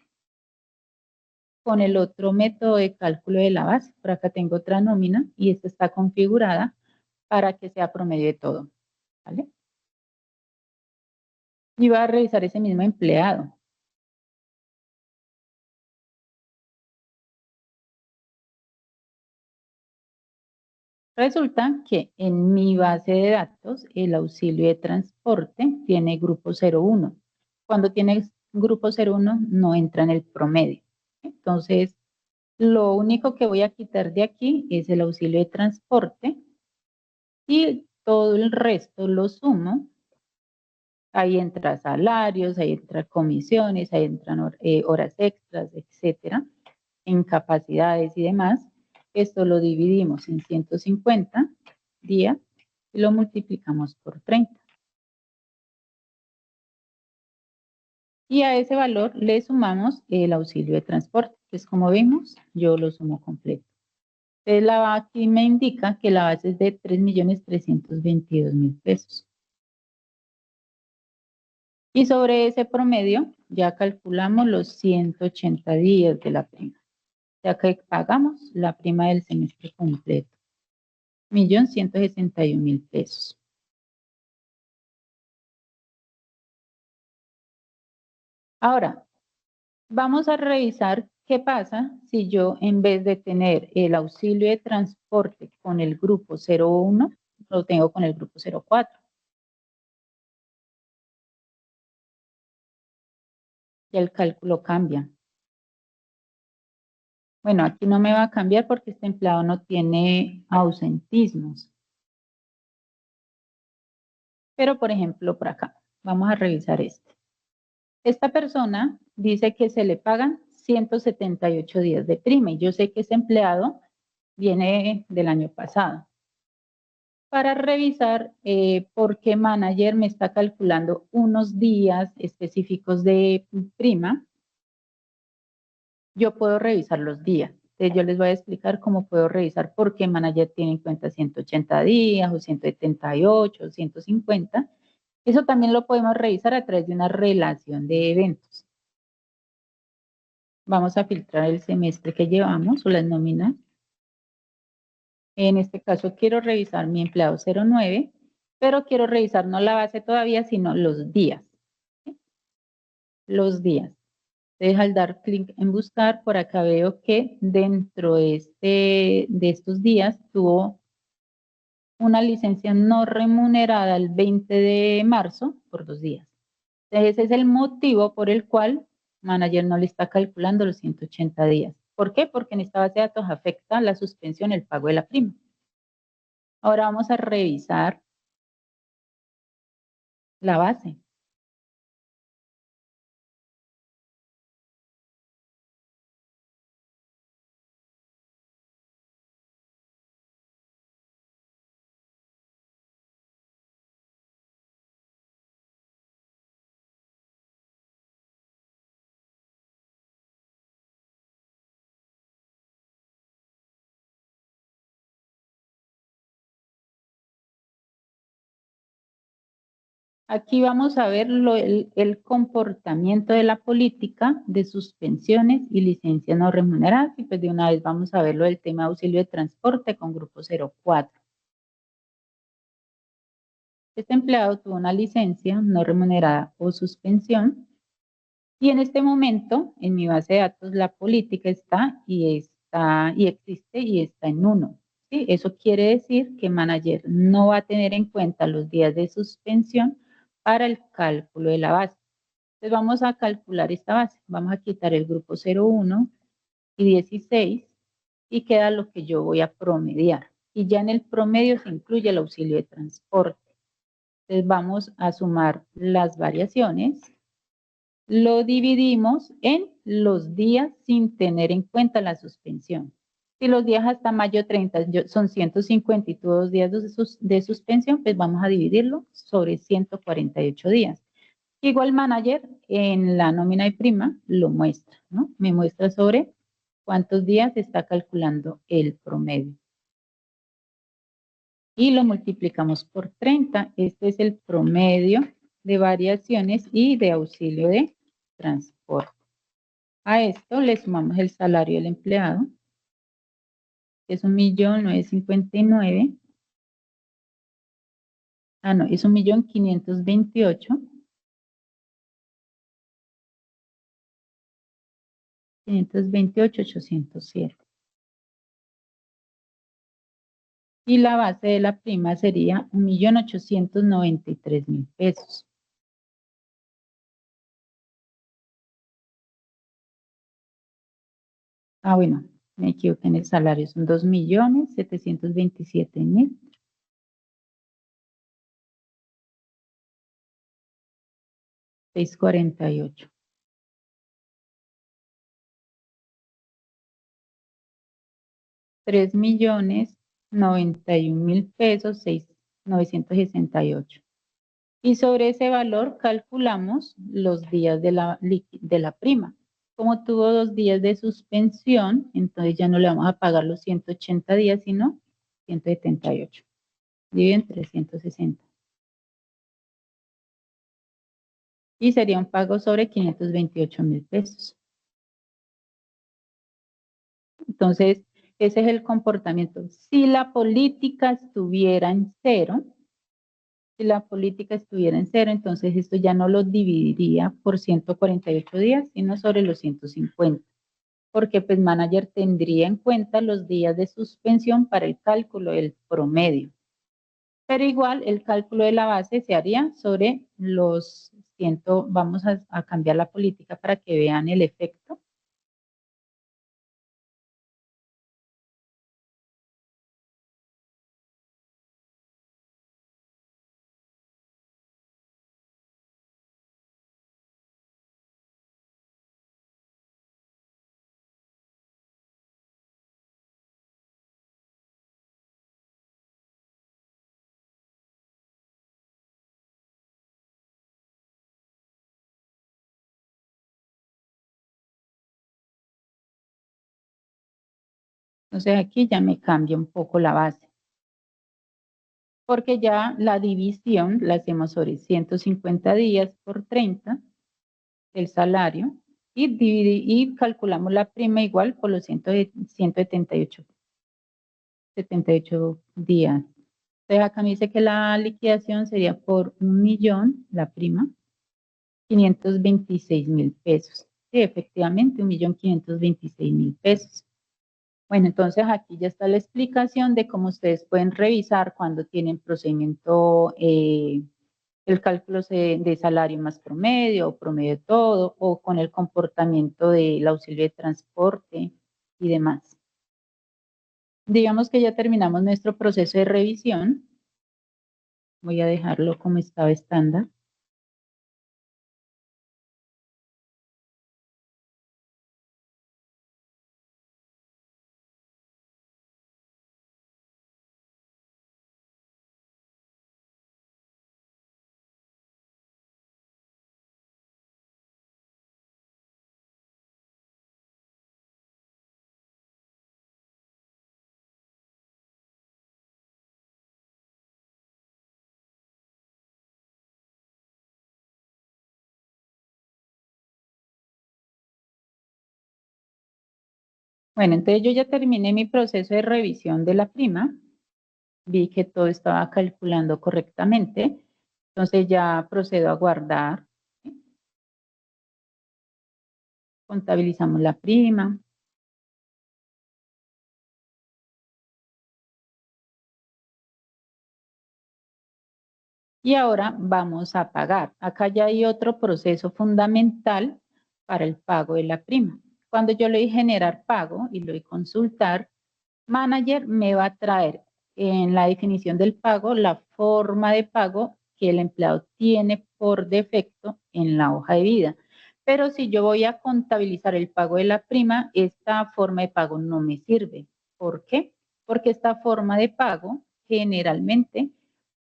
con el otro método de cálculo de la base. Por acá tengo otra nómina y esta está configurada para que sea promedio de todo, ¿vale? Y va a revisar ese mismo empleado. Resulta que en mi base de datos el auxilio de transporte tiene grupo 01. Cuando tiene grupo 01 no entra en el promedio. Entonces, lo único que voy a quitar de aquí es el auxilio de transporte y todo el resto lo sumo. Ahí entra salarios, ahí entra comisiones, ahí entran horas extras, etcétera, incapacidades y demás. Esto lo dividimos en 150 días y lo multiplicamos por 30. Y a ese valor le sumamos el auxilio de transporte, que es como vemos, yo lo sumo completo. Entonces, aquí me indica que la base es de 3.322.000 pesos. Y sobre ese promedio ya calculamos los 180 días de la prima, ya que pagamos la prima del semestre completo, 1.161.000 pesos. Ahora, vamos a revisar qué pasa si yo, en vez de tener el auxilio de transporte con el grupo 01, lo tengo con el grupo 04. Y el cálculo cambia. Bueno, aquí no me va a cambiar porque este empleado no tiene ausentismos. Pero, por ejemplo, por acá, vamos a revisar este. Esta persona dice que se le pagan 178 días de prima y yo sé que ese empleado viene del año pasado. Para revisar por qué manager me está calculando unos días específicos de prima, yo puedo revisar los días. Entonces yo les voy a explicar cómo puedo revisar por qué manager tiene en cuenta 180 días o 178 o 150. Eso también lo podemos revisar a través de una relación de eventos. Vamos a filtrar el semestre que llevamos o las nóminas. En este caso quiero revisar mi empleado 09, pero quiero revisar no la base todavía, sino los días. ¿Sí? Los días. Entonces, al dar clic en buscar, por acá veo que dentro de estos días tuvo una licencia no remunerada el 20 de marzo por 2 días. Entonces, ese es el motivo por el cual manager no le está calculando los 180 días. ¿Por qué? Porque en esta base de datos afecta la suspensión, el pago de la prima. Ahora vamos a revisar la base. Aquí vamos a ver el comportamiento de la política de suspensiones y licencias no remuneradas. Y pues de una vez vamos a ver lo del tema de auxilio de transporte con grupo 04. Este empleado tuvo una licencia no remunerada o suspensión. Y en este momento, en mi base de datos, la política está y existe y está en 1. ¿Sí? Eso quiere decir que manager no va a tener en cuenta los días de suspensión para el cálculo de la base. Entonces vamos a calcular esta base. Vamos a quitar el grupo 01 y 16 y queda lo que yo voy a promediar. Y ya en el promedio se incluye el auxilio de transporte. Entonces vamos a sumar las variaciones. Lo dividimos en los días sin tener en cuenta la suspensión. Si los días hasta mayo 30 son 152 días de suspensión, pues vamos a dividirlo sobre 148 días. Igual manager en la nómina de prima lo muestra, ¿no? Me muestra sobre cuántos días está calculando el promedio. Y lo multiplicamos por 30. Este es el promedio de variaciones y de auxilio de transporte. A esto le sumamos el salario del empleado, que es 1.959.000. Ah, no, es 1.528.000. 528.807. Y la base de la prima sería 1.893.000 pesos. Ah, bueno, me equivoqué en el salario, son 2.727.000. 648. $3.091.000 pesos, 6.968. Y sobre ese valor calculamos los días de la prima. Como tuvo 2 días de suspensión, entonces ya no le vamos a pagar los 180 días, sino 178. Divide en 360. Y sería un pago sobre 528.000 pesos. Entonces, ese es el comportamiento. Si la política estuviera en cero, entonces esto ya no lo dividiría por 148 días, sino sobre los 150. Porque pues manager tendría en cuenta los días de suspensión para el cálculo del promedio. Pero igual el cálculo de la base se haría sobre los 100, vamos a cambiar la política para que vean el efecto. Entonces aquí ya me cambia un poco la base, porque ya la división la hacemos sobre 150 días por 30, el salario, y calculamos la prima igual por los 178 días. Entonces acá me dice que la liquidación sería por 1.000.000, la prima, 526.000 pesos. Sí, efectivamente, 1.526.000 pesos. Bueno, entonces aquí ya está la explicación de cómo ustedes pueden revisar cuando tienen procedimiento, el cálculo de salario más promedio o promedio de todo, o con el comportamiento del auxilio de transporte y demás. Digamos que ya terminamos nuestro proceso de revisión. Voy a dejarlo como estaba estándar. Bueno, entonces yo ya terminé mi proceso de revisión de la prima. Vi que todo estaba calculando correctamente. Entonces ya procedo a guardar. Contabilizamos la prima. Y ahora vamos a pagar. Acá ya hay otro proceso fundamental para el pago de la prima. Cuando yo le doy generar pago y le doy consultar, Manager me va a traer en la definición del pago la forma de pago que el empleado tiene por defecto en la hoja de vida. Pero si yo voy a contabilizar el pago de la prima, esta forma de pago no me sirve. ¿Por qué? Porque esta forma de pago generalmente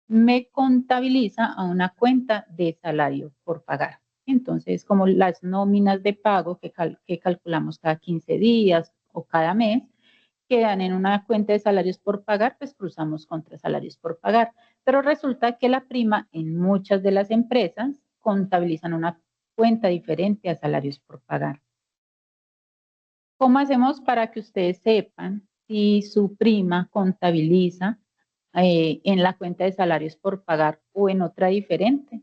me contabiliza a una cuenta de salario por pagar. Entonces, como las nóminas de pago que calculamos cada 15 días o cada mes, quedan en una cuenta de salarios por pagar, pues cruzamos contra salarios por pagar. Pero resulta que la prima en muchas de las empresas contabilizan una cuenta diferente a salarios por pagar. ¿Cómo hacemos para que ustedes sepan si su prima contabiliza en la cuenta de salarios por pagar o en otra diferente?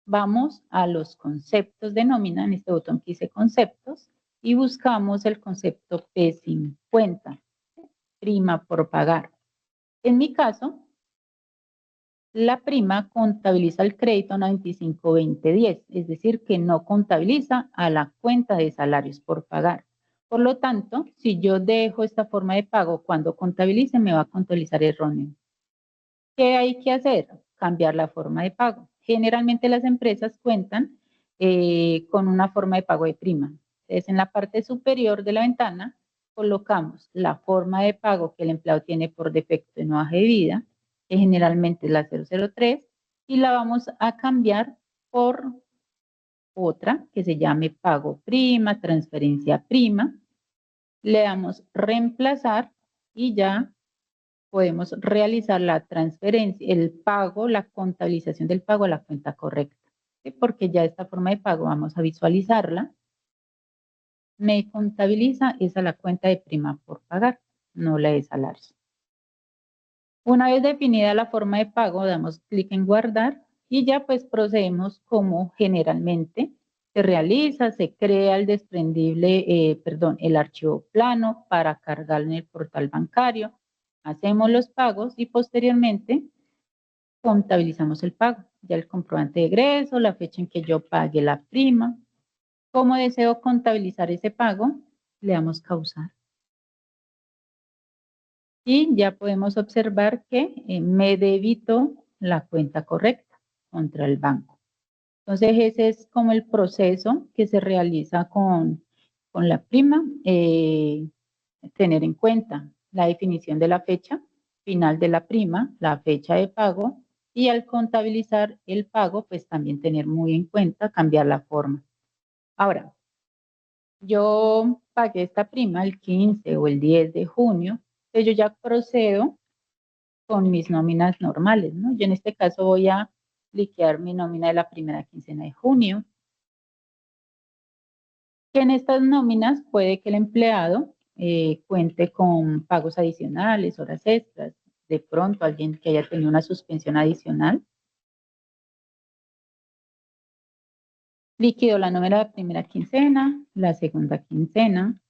Vamos a los conceptos de nómina, en este botón que dice conceptos, y buscamos el concepto P50, prima por pagar. En mi caso, la prima contabiliza el crédito a 95-20-10, es decir, que no contabiliza a la cuenta de salarios por pagar. Por lo tanto, si yo dejo esta forma de pago, cuando contabilice me va a contabilizar erróneo. ¿Qué hay que hacer? Cambiar la forma de pago. Generalmente las empresas cuentan con una forma de pago de prima. Entonces, en la parte superior de la ventana colocamos la forma de pago que el empleado tiene por defecto en hoja de vida, que generalmente es la 003, y la vamos a cambiar por otra que se llame pago prima, transferencia prima. Le damos reemplazar y ya podemos realizar la transferencia, el pago, la contabilización del pago a la cuenta correcta. ¿Sí? Porque ya esta forma de pago vamos a visualizarla. Me contabiliza esa la cuenta de prima por pagar, no la de salarios. Una vez definida la forma de pago, damos clic en guardar y ya pues procedemos como generalmente se realiza, se crea el desprendible, el archivo plano para cargar en el portal bancario, hacemos los pagos y posteriormente contabilizamos el pago, ya el comprobante de egreso, la fecha en que yo pague la prima. Como deseo contabilizar ese pago, le damos causar. Y ya podemos observar que me debitó la cuenta correcta contra el banco. Entonces, ese es como el proceso que se realiza con la prima. Tener en cuenta la definición de la fecha final de la prima, la fecha de pago, y al contabilizar el pago, pues también tener muy en cuenta cambiar la forma. Ahora, yo pagué esta prima el 15 o el 10 de junio, entonces yo ya procedo con mis nóminas normales, ¿no? Yo en este caso voy a liquidar mi nómina de la primera quincena de junio, que en estas nóminas puede que el empleado cuente con pagos adicionales, horas extras, de pronto alguien que haya tenido una suspensión adicional. Liquido la nómina de la primera quincena, la segunda quincena.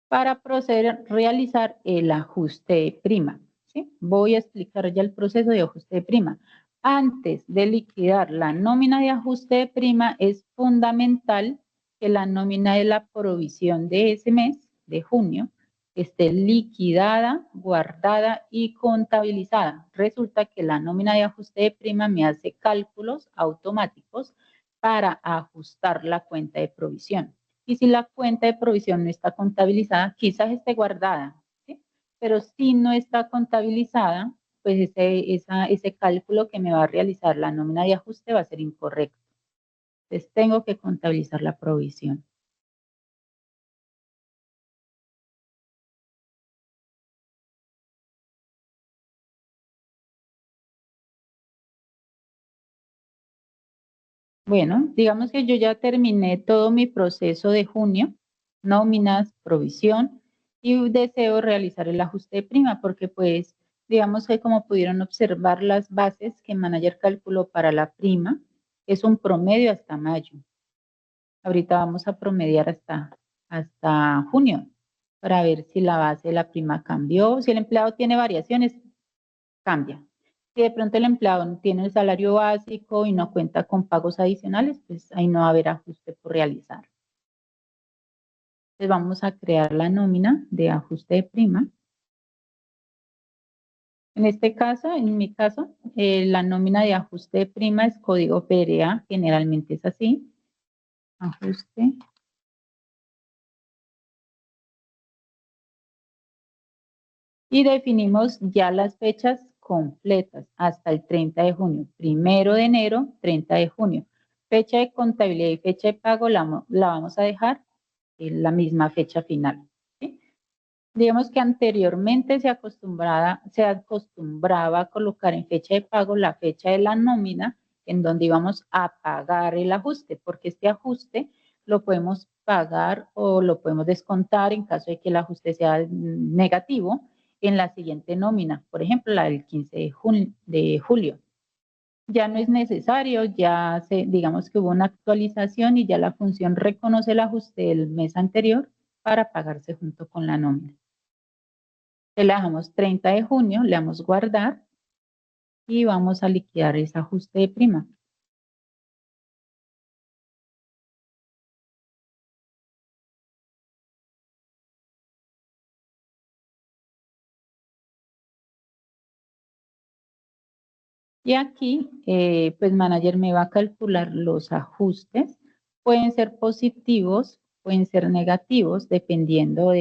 Para proceder a realizar el ajuste de prima. ¿Sí? Voy a explicar ya el proceso de ajuste de prima. Antes de liquidar la nómina de ajuste de prima, es fundamental que la nómina de la provisión de ese mes, de junio, esté liquidada, guardada y contabilizada. Resulta que la nómina de ajuste de prima me hace cálculos automáticos para ajustar la cuenta de provisión. Y si la cuenta de provisión no está contabilizada, quizás esté guardada, ¿sí? Pero si no está contabilizada, pues ese cálculo que me va a realizar la nómina de ajuste va a ser incorrecto. Entonces tengo que contabilizar la provisión. Bueno, digamos que yo ya terminé todo mi proceso de junio, nóminas, provisión, y deseo realizar el ajuste de prima porque pues digamos que como pudieron observar las bases que Manager calculó para la prima, es un promedio hasta mayo. Ahorita vamos a promediar hasta junio para ver si la base de la prima cambió, si el empleado tiene variaciones, cambia. Si de pronto el empleado no tiene el salario básico y no cuenta con pagos adicionales, pues ahí no va a haber ajuste por realizar. Entonces vamos a crear la nómina de ajuste de prima. En este caso, en mi caso, la nómina de ajuste de prima es código PRA, generalmente es así. Ajuste. Y definimos ya las fechas completas hasta el 30 de junio. 1 de enero, 30 de junio. Fecha de contabilidad y fecha de pago la vamos a dejar en la misma fecha final. ¿Sí? Digamos que anteriormente se acostumbraba a colocar en fecha de pago la fecha de la nómina en donde íbamos a pagar el ajuste, porque este ajuste lo podemos pagar o lo podemos descontar en caso de que el ajuste sea negativo en la siguiente nómina, por ejemplo, la del 15 de julio. Ya no es necesario, digamos que hubo una actualización y ya la función reconoce el ajuste del mes anterior para pagarse junto con la nómina. Le dejamos 30 de junio, le damos guardar y vamos a liquidar ese ajuste de prima. Y aquí, pues Manager me va a calcular los ajustes. Pueden ser positivos, pueden ser negativos, dependiendo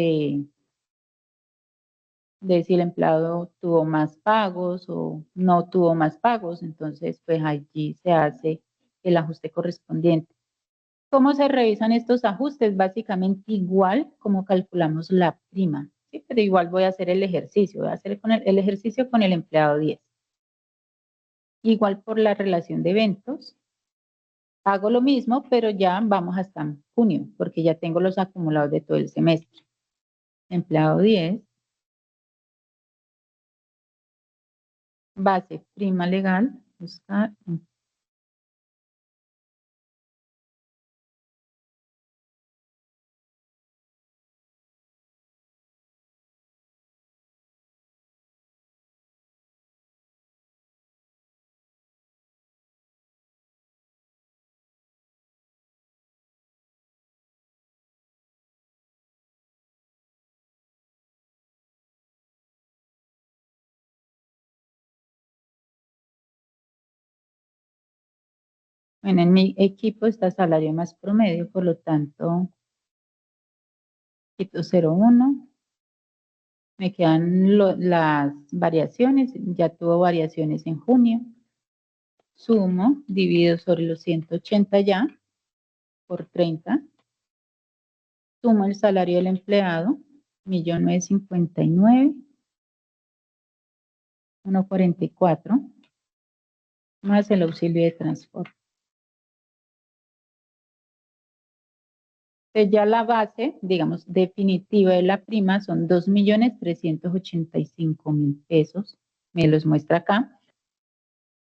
de si el empleado tuvo más pagos o no tuvo más pagos, entonces pues allí se hace el ajuste correspondiente. ¿Cómo se revisan estos ajustes? Básicamente igual como calculamos la prima, ¿sí? Pero igual voy a hacer el ejercicio, voy a hacer con el ejercicio con el empleado 10. Igual por la relación de eventos, hago lo mismo, pero ya vamos hasta junio, porque ya tengo los acumulados de todo el semestre. Empleado 10, base prima legal, buscar. Bueno, en mi equipo está salario más promedio, por lo tanto, quito 0,1. Me quedan las variaciones, ya tuvo variaciones en junio. Sumo, divido sobre los 180 ya, por 30. Sumo el salario del empleado, 1.959.144, más el auxilio de transporte. Entonces ya la base, digamos, definitiva de la prima son 2.385.000 pesos. Me los muestra acá.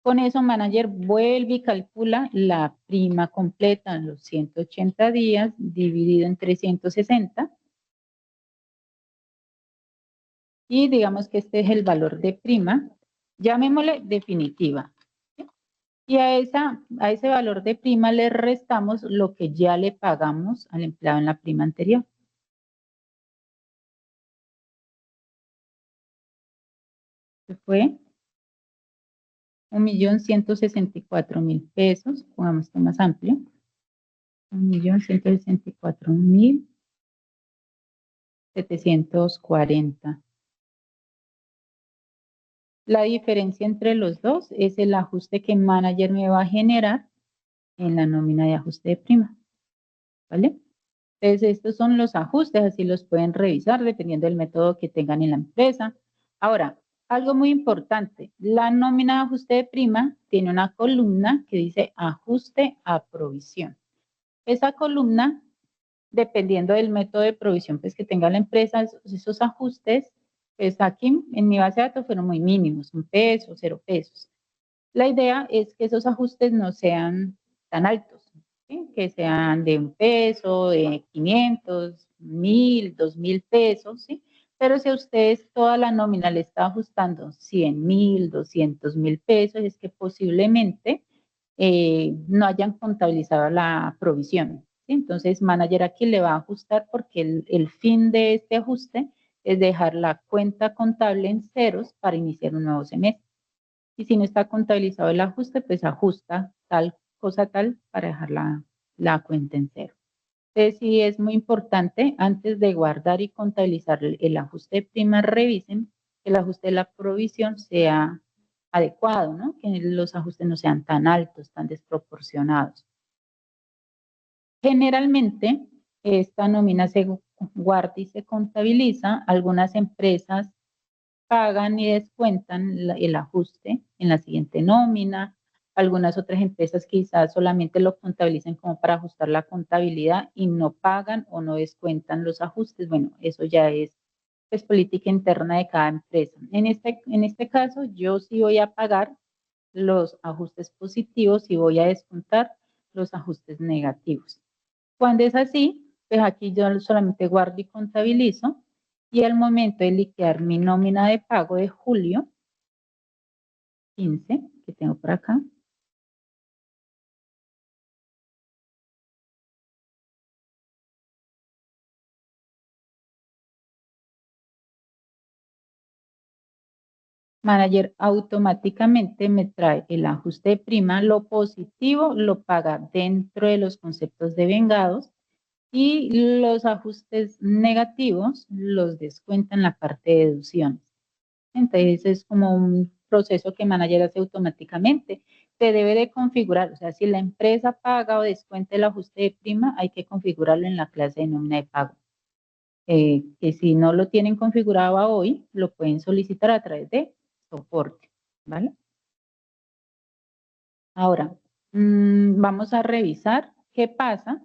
Con eso, manager vuelve y calcula la prima completa en los 180 días dividido en 360. Y digamos que este es el valor de prima, llamémosle definitiva. ¿Sí? Y a ese valor de prima le restamos lo que ya le pagamos al empleado en la prima anterior. ¿Qué fue? 1.164.000 pesos, pongamos esto más amplio. 1.164.740. La diferencia entre los dos es el ajuste que manager me va a generar en la nómina de ajuste de prima. ¿Vale? Entonces, estos son los ajustes, así los pueden revisar dependiendo del método que tengan en la empresa. Ahora, algo muy importante, la nómina de ajuste de prima tiene una columna que dice ajuste a provisión. Esa columna, dependiendo del método de provisión pues, que tenga la empresa, esos ajustes, pues aquí en mi base de datos fueron muy mínimos, 1 peso, 0 pesos. La idea es que esos ajustes no sean tan altos, ¿sí? Que sean de 1 peso, de 500, 1.000, 2.000 pesos, ¿sí? Pero si a ustedes toda la nómina le está ajustando 100.000, 200.000 pesos, es que posiblemente no hayan contabilizado la provisión, ¿sí? Entonces, manager aquí le va a ajustar porque el fin de este ajuste es dejar la cuenta contable en ceros para iniciar un nuevo semestre. Y si no está contabilizado el ajuste, pues ajusta tal cosa tal para dejar la cuenta en cero. Entonces, sí es muy importante, antes de guardar y contabilizar el ajuste de prima, revisen que el ajuste de la provisión sea adecuado, ¿no? Que los ajustes no sean tan altos, tan desproporcionados. Generalmente, esta nómina se guarda y se contabiliza. Algunas empresas pagan y descuentan el ajuste en la siguiente nómina. Algunas otras empresas quizás solamente lo contabilizan como para ajustar la contabilidad y no pagan o no descuentan los ajustes. Bueno, eso ya es pues, política interna de cada empresa. En este caso, yo sí voy a pagar los ajustes positivos y voy a descontar los ajustes negativos. Cuando es así, pues aquí yo solamente guardo y contabilizo y al momento de liquidar mi nómina de pago de julio 15, que tengo por acá, manager automáticamente me trae el ajuste de prima, lo positivo lo paga dentro de los conceptos de vengados y los ajustes negativos los descuenta en la parte de deducciones. Entonces es como un proceso que Manager hace automáticamente. Se debe de configurar, o sea, si la empresa paga o descuenta el ajuste de prima, hay que configurarlo en la clase de nómina de pago. Que si no lo tienen configurado a hoy, lo pueden solicitar a través de soporte, ¿vale? Ahora, vamos a revisar qué pasa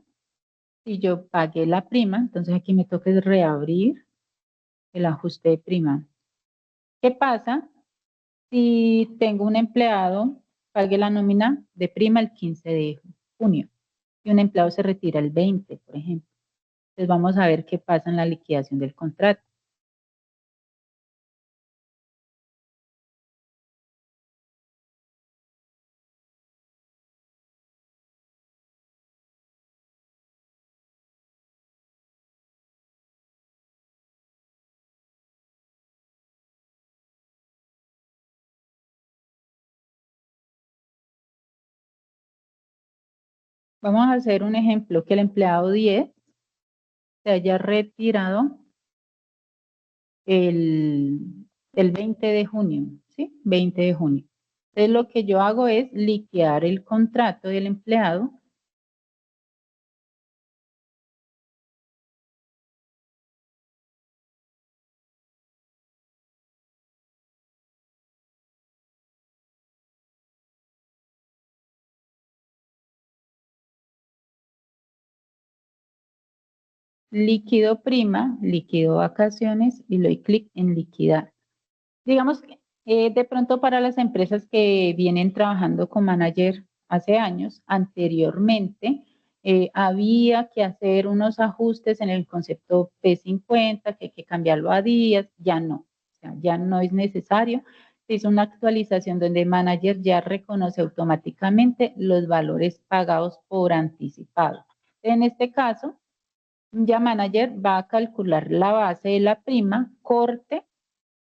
si yo pagué la prima. Entonces aquí me toca es reabrir el ajuste de prima. ¿Qué pasa si tengo un empleado, pague la nómina de prima el 15 de junio y un empleado se retira el 20, por ejemplo? Entonces vamos a ver qué pasa en la liquidación del contrato. Vamos a hacer un ejemplo, que el empleado 10 se haya retirado el, el 20 de junio, ¿sí? 20 de junio. Entonces lo que yo hago es liquidar el contrato del empleado. Líquido prima, líquido vacaciones y le doy clic en liquidar. Digamos que de pronto para las empresas que vienen trabajando con manager hace años, anteriormente, había que hacer unos ajustes en el concepto P50, que hay que cambiarlo a días, ya no, o sea, ya no es necesario. Se hizo una actualización donde manager ya reconoce automáticamente los valores pagados por anticipado. En este caso, ya manager va a calcular la base de la prima corte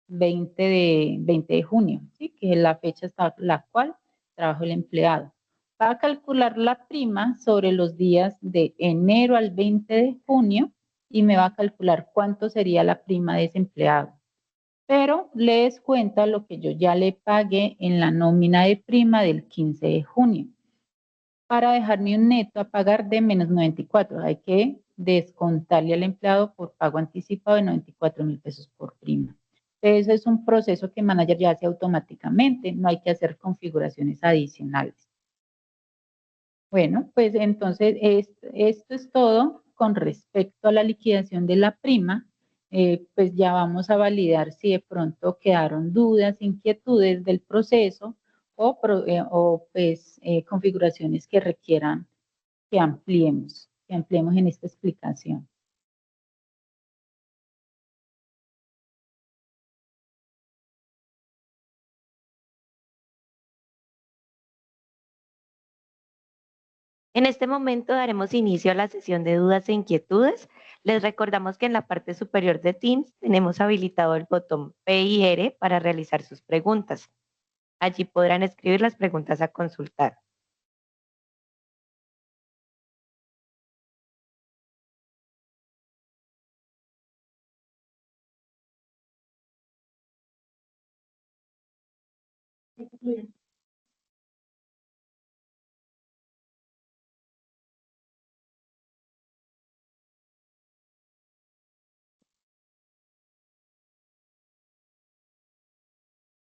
20 de junio, ¿sí? Que es la fecha hasta la cual trabaja el empleado. Va a calcular la prima sobre los días de enero al 20 de junio y me va a calcular cuánto sería la prima de ese empleado. Pero le descuenta lo que yo ya le pagué en la nómina de prima del 15 de junio para dejarme un neto a pagar de menos 94. Hay que descontarle al empleado por pago anticipado de 94.000 pesos por prima. Eso es un proceso que Manager ya hace automáticamente, no hay que hacer configuraciones adicionales. Bueno, pues entonces esto es todo con respecto a la liquidación de la prima. Pues ya vamos a validar si de pronto quedaron dudas, inquietudes del proceso o pues configuraciones que requieran que ampliemos en esta explicación. En este momento daremos inicio a la sesión de dudas e inquietudes. Les recordamos que en la parte superior de Teams tenemos habilitado el botón P y R para realizar sus preguntas. Allí podrán escribir las preguntas a consultar.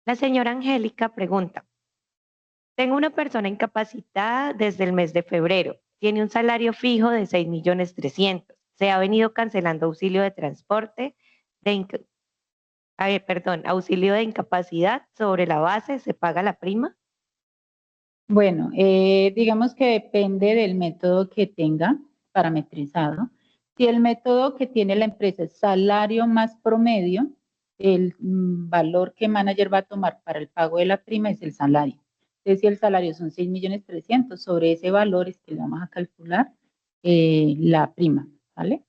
La señora Angélica pregunta, tengo una persona incapacitada desde el mes de febrero. Tiene un salario fijo de 6.300.000. Se ha venido cancelando auxilio de transporte, auxilio de incapacidad. Sobre la base se paga la prima. Bueno, digamos que depende del método que tenga parametrizado. Si el método que tiene la empresa es salario más promedio, el valor que manager va a tomar para el pago de la prima es el salario. Entonces, si el salario son 6.300.000, sobre ese valor es que le vamos a calcular la prima, ¿vale?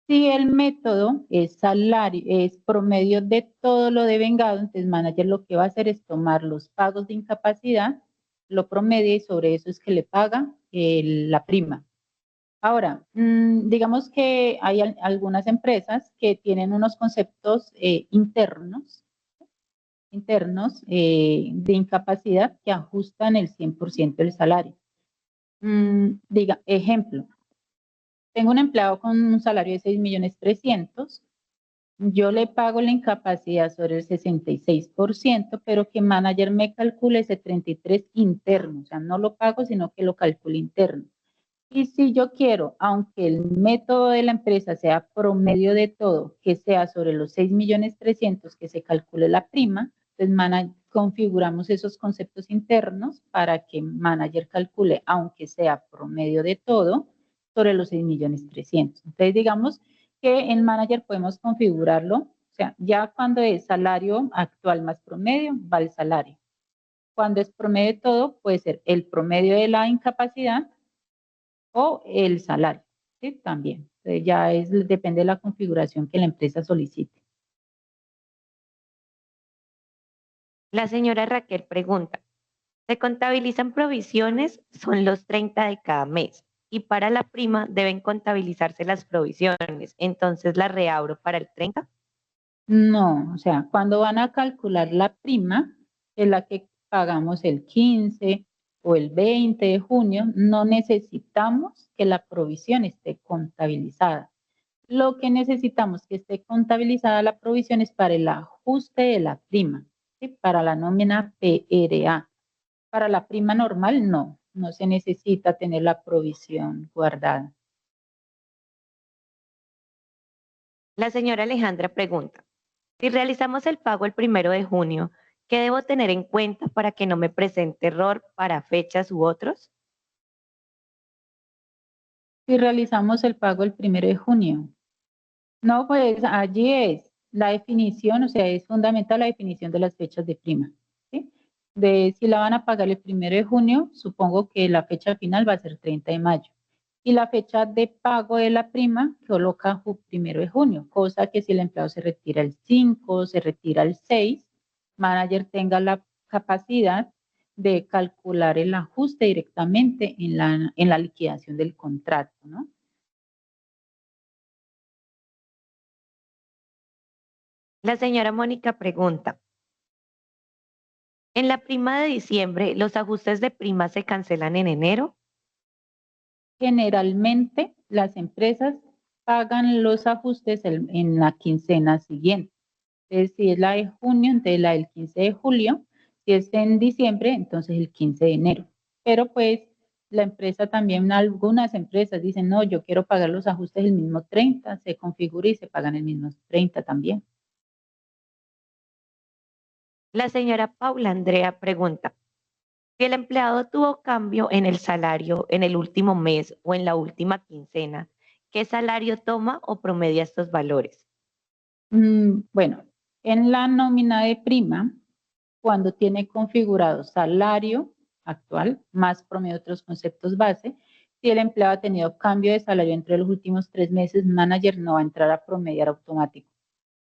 Si el método es salario, es promedio de todo lo devengado, entonces manager lo que va a hacer es tomar los pagos de incapacidad, lo promedia y sobre eso es que le paga la prima. Ahora, digamos que hay algunas empresas que tienen unos conceptos internos internos de incapacidad que ajustan el 100% del salario. Diga, ejemplo, tengo un empleado con un salario de 6.300.000, yo le pago la incapacidad sobre el 66%, pero que manager me calcule ese 33 interno, o sea, no lo pago, sino que lo calcule interno. Y si yo quiero, aunque el método de la empresa sea promedio de todo, que sea sobre los 6.300.000, que se calcule la prima, pues configuramos esos conceptos internos para que manager calcule, aunque sea promedio de todo, sobre los 6.300.000. Entonces, digamos que en manager podemos configurarlo, o sea, ya cuando es salario actual más promedio, va el salario. Cuando es promedio de todo, puede ser el promedio de la incapacidad o el salario, ¿sí? También. Entonces ya depende de la configuración que la empresa solicite. La señora Raquel pregunta, ¿se contabilizan provisiones? Son los 30 de cada mes. Y para la prima deben contabilizarse las provisiones. Entonces la reabro para el 30. No, o sea, cuando van a calcular la prima, es la que pagamos el 15 o el 20 de junio, no necesitamos que la provisión esté contabilizada. Lo que necesitamos que esté contabilizada la provisión es para el ajuste de la prima, ¿sí? Para la nómina PRA. Para la prima normal, no se necesita tener la provisión guardada. La señora Alejandra pregunta, si realizamos el pago el 1 de junio, ¿qué debo tener en cuenta para que no me presente error para fechas u otros? Si realizamos el pago el 1 de junio, no, pues allí es la definición, o sea, es fundamental la definición de las fechas de prima, ¿sí? De si la van a pagar el 1 de junio, supongo que la fecha final va a ser 30 de mayo. Y la fecha de pago de la prima coloca 1 de junio, cosa que si el empleado se retira el 5, se retira el 6, manager tenga la capacidad de calcular el ajuste directamente en la liquidación del contrato, ¿no? La señora Mónica pregunta, en la prima de diciembre, ¿los ajustes de prima se cancelan en enero? Generalmente las empresas pagan los ajustes en la quincena siguiente. Entonces, si es la de junio, entonces la del 15 de julio. Si es en diciembre, entonces el 15 de enero. Pero pues la empresa también, algunas empresas dicen, no, yo quiero pagar los ajustes el mismo 30, se configura y se pagan el mismo 30 también. La señora Paula Andrea pregunta, si el empleado tuvo cambio en el salario en el último mes o en la última quincena, ¿qué salario toma o promedia estos valores? Bueno, en la nómina de prima, cuando tiene configurado salario actual más promedio de otros conceptos base, si el empleado ha tenido cambio de salario entre los últimos 3 meses, manager no va a entrar a promediar automático.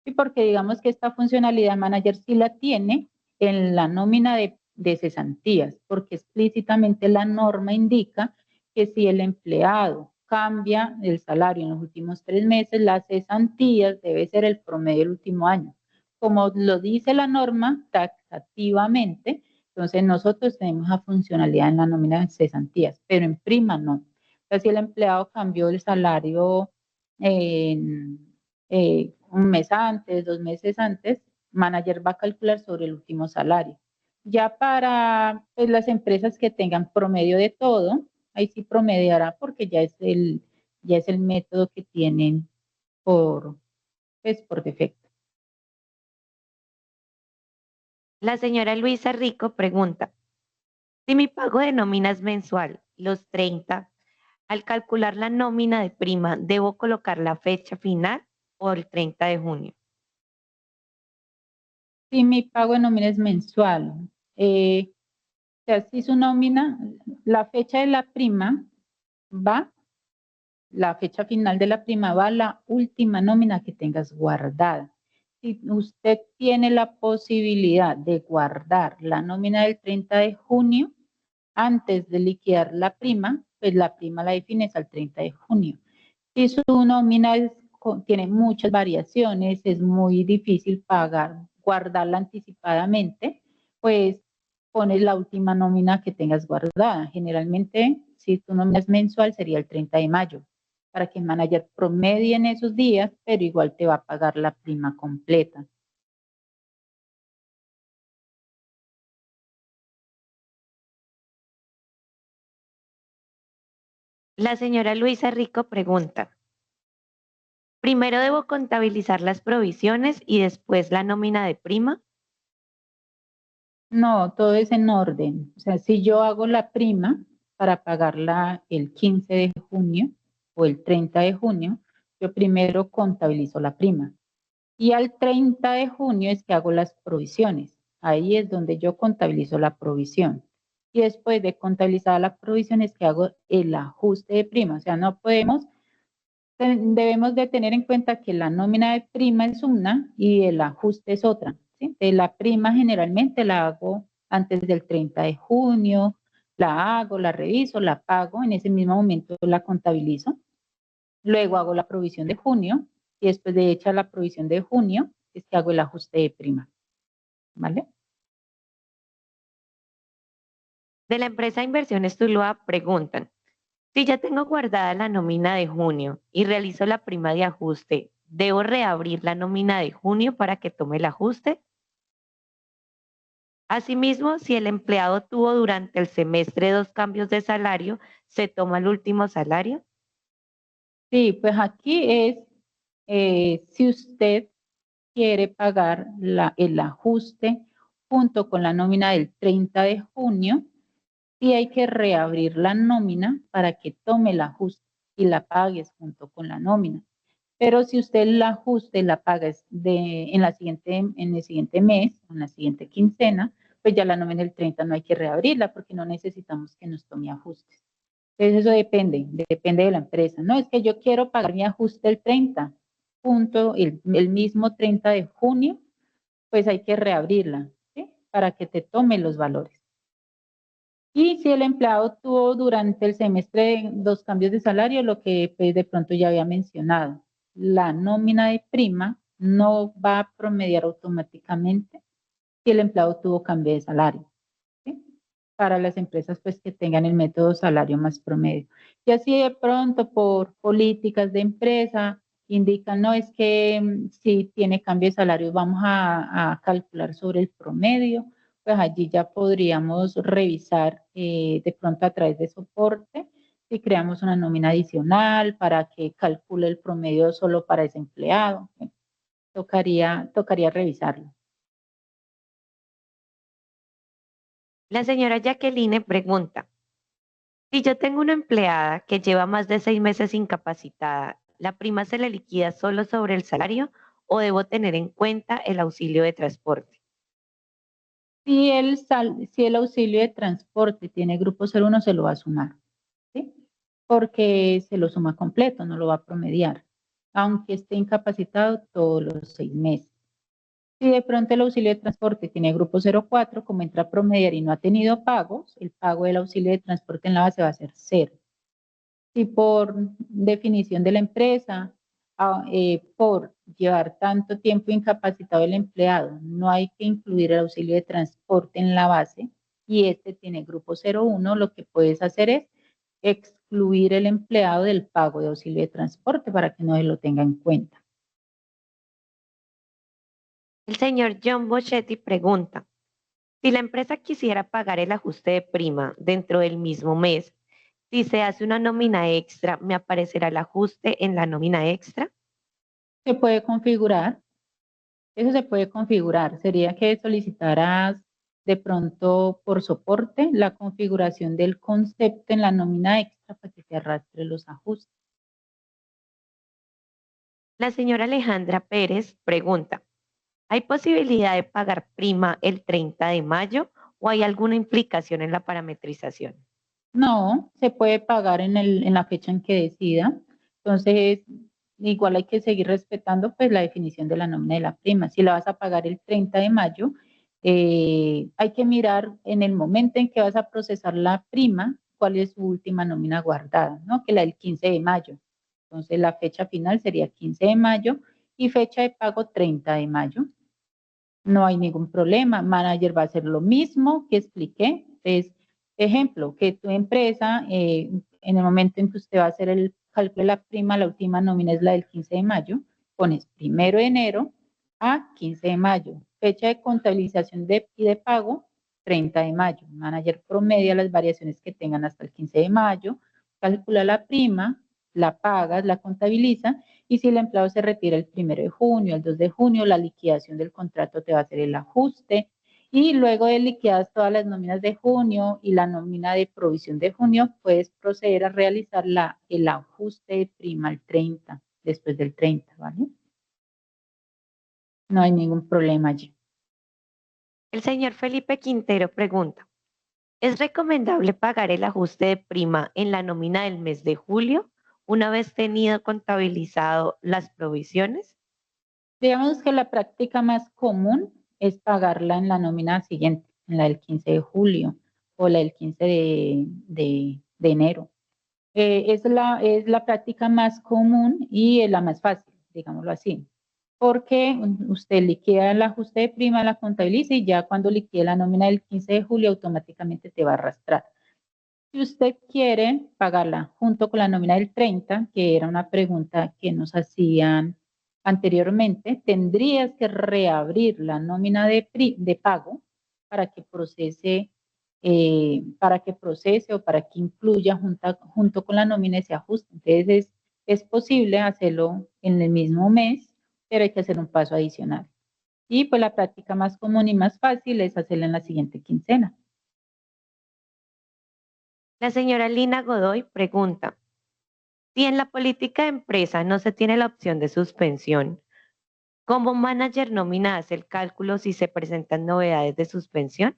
Y porque digamos que esta funcionalidad manager sí la tiene en la nómina de cesantías, porque explícitamente la norma indica que si el empleado cambia el salario en los últimos 3 meses, las cesantías debe ser el promedio del último año. Como lo dice la norma taxativamente, entonces nosotros tenemos la funcionalidad en la nómina de cesantías, pero en prima no. Entonces, si el empleado cambió el salario en un mes antes, 2 meses antes, manager va a calcular sobre el último salario. Ya para pues, las empresas que tengan promedio de todo, ahí sí promediará porque ya es el método que tienen pues, por defecto. La señora Luisa Rico pregunta, si mi pago de nómina es mensual, los 30, al calcular la nómina de prima, ¿debo colocar la fecha final o el 30 de junio? Si mi pago de nómina es mensual, o sea, si su nómina, la fecha de la prima va, la fecha final de la prima va a la última nómina que tengas guardada. Si usted tiene la posibilidad de guardar la nómina del 30 de junio antes de liquidar la prima, pues la prima la defines al 30 de junio. Si su nómina tiene muchas variaciones, es muy difícil pagar guardarla anticipadamente, pues pones la última nómina que tengas guardada. Generalmente, si tu nómina es mensual, sería el 30 de mayo, para que el manager promedie en esos días, pero igual te va a pagar la prima completa. La señora Luisa Rico pregunta, ¿primero debo contabilizar las provisiones y después la nómina de prima? No, todo es en orden. O sea, si yo hago la prima para pagarla el 15 de junio o el 30 de junio, yo primero contabilizo la prima. Y al 30 de junio es que hago las provisiones. Ahí es donde yo contabilizo la provisión. Y después de contabilizar la provisión es que hago el ajuste de prima. O sea, no podemos, debemos de tener en cuenta que la nómina de prima es una y el ajuste es otra. ¿Sí? De la prima generalmente la hago antes del 30 de junio, la hago, la reviso, la pago, en ese mismo momento la contabilizo. Luego hago la provisión de junio y después de hecha la provisión de junio es que hago el ajuste de prima. ¿Vale? De la empresa Inversiones Tuluá preguntan, si ya tengo guardada la nómina de junio y realizo la prima de ajuste, ¿debo reabrir la nómina de junio para que tome el ajuste? Asimismo, si el empleado tuvo durante el semestre dos cambios de salario, ¿se toma el último salario? Sí, pues aquí es, si usted quiere pagar el ajuste junto con la nómina del 30 de junio, sí hay que reabrir la nómina para que tome el ajuste y la pagues junto con la nómina. Pero si usted el ajuste la paga en el siguiente mes, en la siguiente quincena, pues ya la nómina del 30 no hay que reabrirla porque no necesitamos que nos tome ajustes. Entonces eso depende de la empresa. No, es que yo quiero pagar mi ajuste el 30, punto, el mismo 30 de junio, pues hay que reabrirla, ¿sí? Para que te tome los valores. Y si el empleado tuvo durante el semestre dos cambios de salario, lo que pues, de pronto ya había mencionado, la nómina de prima no va a promediar automáticamente si el empleado tuvo cambio de salario, ¿sí? Para las empresas pues que tengan el método salario más promedio. Y así de pronto por políticas de empresa indican, no es que si tiene cambio de salario vamos a calcular sobre el promedio, pues allí ya podríamos revisar de pronto a través de soporte si creamos una nómina adicional para que calcule el promedio solo para ese empleado. Tocaría revisarlo. La señora Jacqueline pregunta, si yo tengo una empleada que lleva más de 6 meses incapacitada, ¿la prima se le liquida solo sobre el salario o debo tener en cuenta el auxilio de transporte? Si el auxilio de transporte tiene grupo 01, se lo va a sumar, ¿sí? Porque se lo suma completo, no lo va a promediar, aunque esté incapacitado todos los 6 meses. Si de pronto el auxilio de transporte tiene grupo 04, como entra a promediar y no ha tenido pagos, el pago del auxilio de transporte en la base va a ser cero. Si por definición de la empresa, por llevar tanto tiempo incapacitado el empleado, no hay que incluir el auxilio de transporte en la base y este tiene grupo 01, lo que puedes hacer es excluir el empleado del pago de auxilio de transporte para que no se lo tenga en cuenta. El señor John Boschetti pregunta, si la empresa quisiera pagar el ajuste de prima dentro del mismo mes, si se hace una nómina extra, ¿me aparecerá el ajuste en la nómina extra? Se puede configurar, eso se puede configurar. Sería que solicitaras de pronto por soporte la configuración del concepto en la nómina extra para que te arrastre los ajustes. La señora Alejandra Pérez pregunta, ¿hay posibilidad de pagar prima el 30 de mayo o hay alguna implicación en la parametrización? No, se puede pagar en la fecha en que decida. Entonces, igual hay que seguir respetando pues la definición de la nómina de la prima. Si la vas a pagar el 30 de mayo, hay que mirar en el momento en que vas a procesar la prima, cuál es su última nómina guardada, ¿no? Que la del 15 de mayo. Entonces, la fecha final sería 15 de mayo y fecha de pago 30 de mayo. No hay ningún problema. Manager va a hacer lo mismo que expliqué. Entonces, ejemplo, que tu empresa, en el momento en que usted va a hacer el cálculo de la prima, la última nómina es la del 15 de mayo, pones 1 de enero a 15 de mayo. Fecha de contabilización y de pago, 30 de mayo. Manager promedia las variaciones que tengan hasta el 15 de mayo, calcula la prima, la pagas, la contabiliza y si el empleado se retira el 1 de junio, el 2 de junio, la liquidación del contrato te va a hacer el ajuste y luego de liquidadas todas las nóminas de junio y la nómina de provisión de junio, puedes proceder a realizar el ajuste de prima al 30, después del 30, ¿vale? No hay ningún problema allí. El señor Felipe Quintero pregunta, ¿es recomendable pagar el ajuste de prima en la nómina del mes de julio una vez tenido contabilizado las provisiones? Digamos que la práctica más común es pagarla en la nómina siguiente, en la del 15 de julio o la del 15 de enero. Es la práctica más común y es la más fácil, digámoslo así, porque usted liquida el ajuste de prima, la contabiliza y ya cuando liquide la nómina del 15 de julio automáticamente te va a arrastrar. Si usted quiere pagarla junto con la nómina del 30, que era una pregunta que nos hacían anteriormente, tendrías que reabrir la nómina de pago para que procese o para que incluya junto con la nómina ese ajuste. Entonces es posible hacerlo en el mismo mes, pero hay que hacer un paso adicional. Y pues la práctica más común y más fácil es hacerla en la siguiente quincena. La señora Lina Godoy pregunta, si en la política de empresa no se tiene la opción de suspensión, ¿cómo manager nómina hace el cálculo si se presentan novedades de suspensión?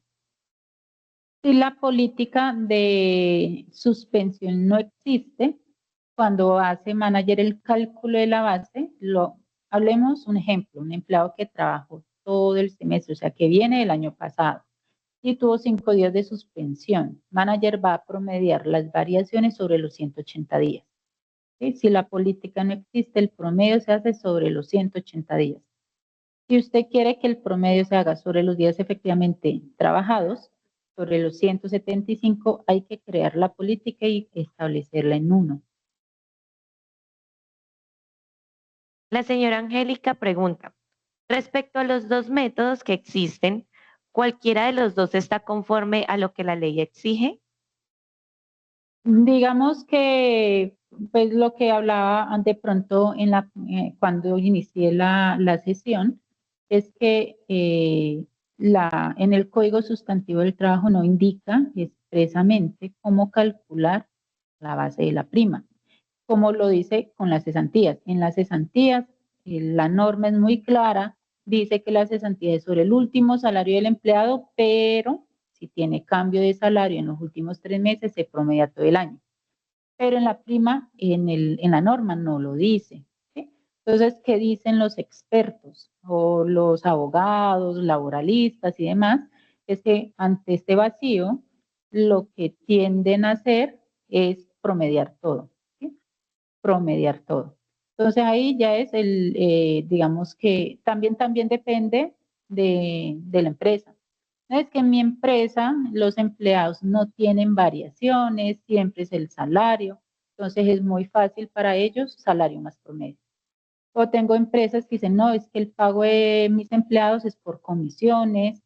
Si la política de suspensión no existe, cuando hace manager el cálculo de la base, hablemos un ejemplo, un empleado que trabajó todo el semestre, o sea, que viene del año pasado y tuvo 5 días de suspensión. Manager va a promediar las variaciones sobre los 180 días. ¿Sí? Si la política no existe, el promedio se hace sobre los 180 días. Si usted quiere que el promedio se haga sobre los días efectivamente trabajados, sobre los 175, hay que crear la política y establecerla en 1. La señora Angélica pregunta, respecto a los dos métodos que existen, ¿cualquiera de los dos está conforme a lo que la ley exige? Digamos que, pues lo que hablaba de pronto cuando inicié la sesión, es que en el Código Sustantivo del Trabajo no indica expresamente cómo calcular la base de la prima, como lo dice con las cesantías. En las cesantías, la norma es muy clara, dice que la cesantía es sobre el último salario del empleado, pero si tiene cambio de salario en los últimos 3 meses, se promedia todo el año. Pero en la prima, en la norma no lo dice. ¿Sí? Entonces, ¿qué dicen los expertos o los abogados, laboralistas y demás? Es que ante este vacío, lo que tienden a hacer es promediar todo. ¿Sí? Promediar todo. Entonces ahí ya es digamos que también depende de la empresa. No es que en mi empresa los empleados no tienen variaciones, siempre es el salario, entonces es muy fácil para ellos salario más promedio. O tengo empresas que dicen, no, es que el pago de mis empleados es por comisiones,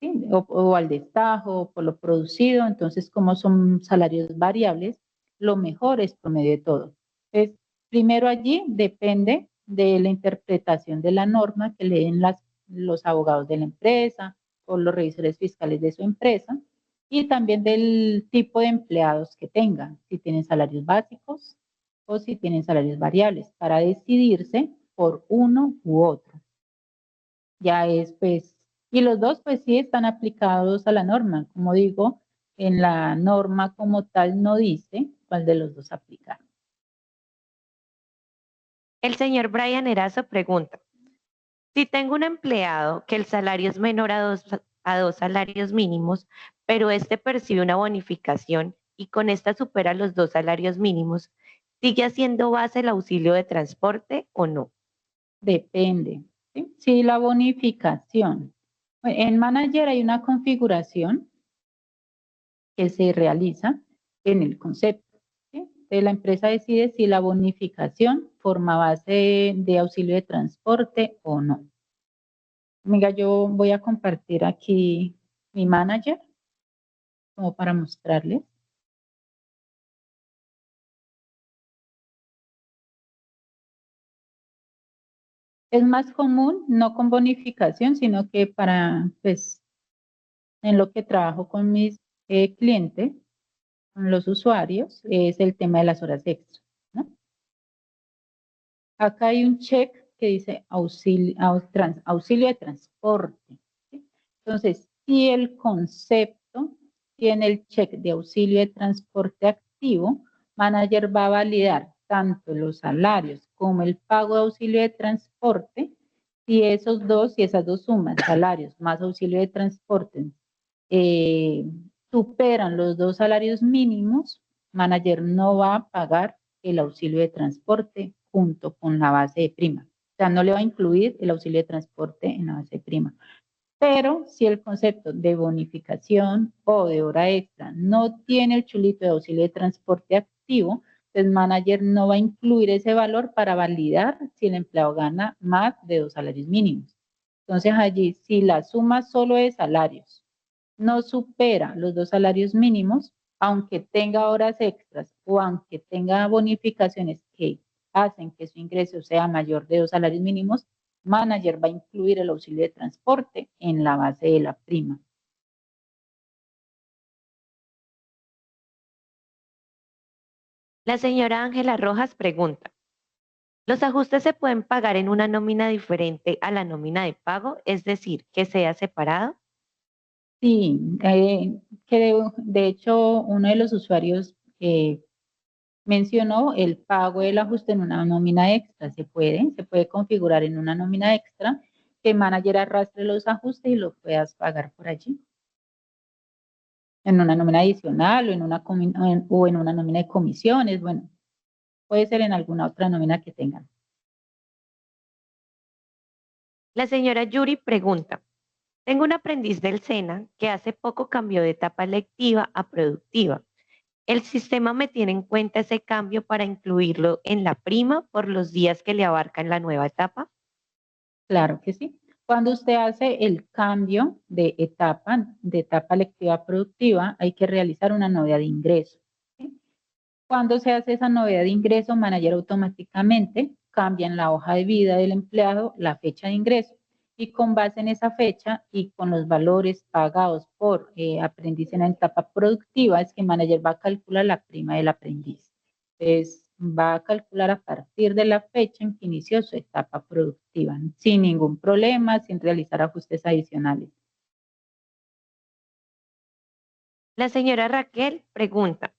¿sí? O al destajo, o por lo producido, entonces como son salarios variables, lo mejor es promedio de todo. Entonces, primero allí depende de la interpretación de la norma que leen los abogados de la empresa o los revisores fiscales de su empresa y también del tipo de empleados que tengan, si tienen salarios básicos o si tienen salarios variables, para decidirse por uno u otro. Ya es pues, y los dos pues sí están aplicados a la norma. Como digo, en la norma como tal no dice cuál de los dos aplicar. El señor Brian Erazo pregunta, si tengo un empleado que el salario es menor a dos salarios mínimos, pero este percibe una bonificación y con esta supera los dos salarios mínimos, ¿sigue haciendo base el auxilio de transporte o no? Depende. ¿sí? Si la bonificación, en Manager hay una configuración que se realiza en el concepto, ¿sí? Entonces, la empresa decide si la bonificación forma base de auxilio de transporte o no. Amiga, yo voy a compartir aquí mi Manager como para mostrarles. Es más común, no con bonificación, sino que para, pues, en lo que trabajo con mis clientes, con los usuarios, es el tema de las horas extras, ¿no? Acá hay un check que dice auxilio de transporte, ¿sí? Entonces, si el concepto tiene el check de auxilio de transporte activo, Manager va a validar tanto los salarios como el pago de auxilio de transporte. Si esas dos sumas, salarios más auxilio de transporte, eh, superan los dos salarios mínimos, Manager no va a pagar el auxilio de transporte junto con la base de prima. O sea, no le va a incluir el auxilio de transporte en la base de prima. Pero si el concepto de bonificación o de hora extra no tiene el chulito de auxilio de transporte activo, el Manager no va a incluir ese valor para validar si el empleado gana más de dos salarios mínimos. Entonces allí, si la suma solo de salarios no supera los dos salarios mínimos, aunque tenga horas extras o aunque tenga bonificaciones que hacen que su ingreso sea mayor de dos salarios mínimos, Manager va a incluir el auxilio de transporte en la base de la prima. La señora Ángela Rojas pregunta, ¿los ajustes se pueden pagar en una nómina diferente a la nómina de pago, es decir, que sea separado? Sí, de hecho uno de los usuarios mencionó el pago del ajuste en una nómina extra. Se puede configurar en una nómina extra que el manager arrastre los ajustes y los puedas pagar por allí. En una nómina adicional o en una nómina de comisiones, bueno, puede ser en alguna otra nómina que tengan. La señora Yuri pregunta, tengo un aprendiz del SENA que hace poco cambió de etapa lectiva a productiva. ¿El sistema me tiene en cuenta ese cambio para incluirlo en la prima por los días que le abarcan la nueva etapa? Claro que sí. Cuando usted hace el cambio de etapa lectiva a productiva, hay que realizar una novedad de ingreso, ¿sí? Cuando se hace esa novedad de ingreso, Manager automáticamente cambia en la hoja de vida del empleado la fecha de ingreso y con base en esa fecha y con los valores pagados por aprendiz en la etapa productiva es que Manager va a calcular la prima del aprendiz. Entonces, va a calcular a partir de la fecha en que inició su etapa productiva, sin ningún problema, sin realizar ajustes adicionales. La señora Raquel pregunta,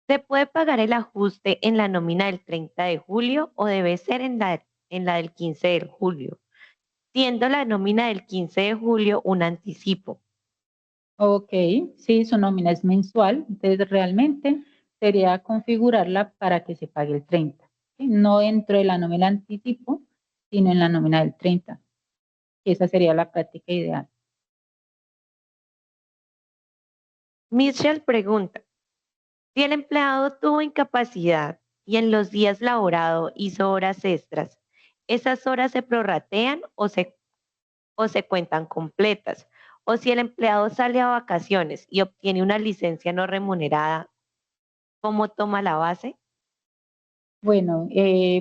¿se puede pagar el ajuste en la nómina del 30 de julio o debe ser en la del 15 de julio, siendo la nómina del 15 de julio un anticipo? Ok, sí, su nómina es mensual, entonces realmente sería configurarla para que se pague el 30, ¿sí? No dentro de la nómina anticipo, sino en la nómina del 30. Esa sería la práctica ideal. Michelle pregunta, si el empleado tuvo incapacidad y en los días laborados hizo horas extras, ¿esas horas se prorratean o se cuentan completas? O si el empleado sale a vacaciones y obtiene una licencia no remunerada, ¿cómo toma la base? Bueno,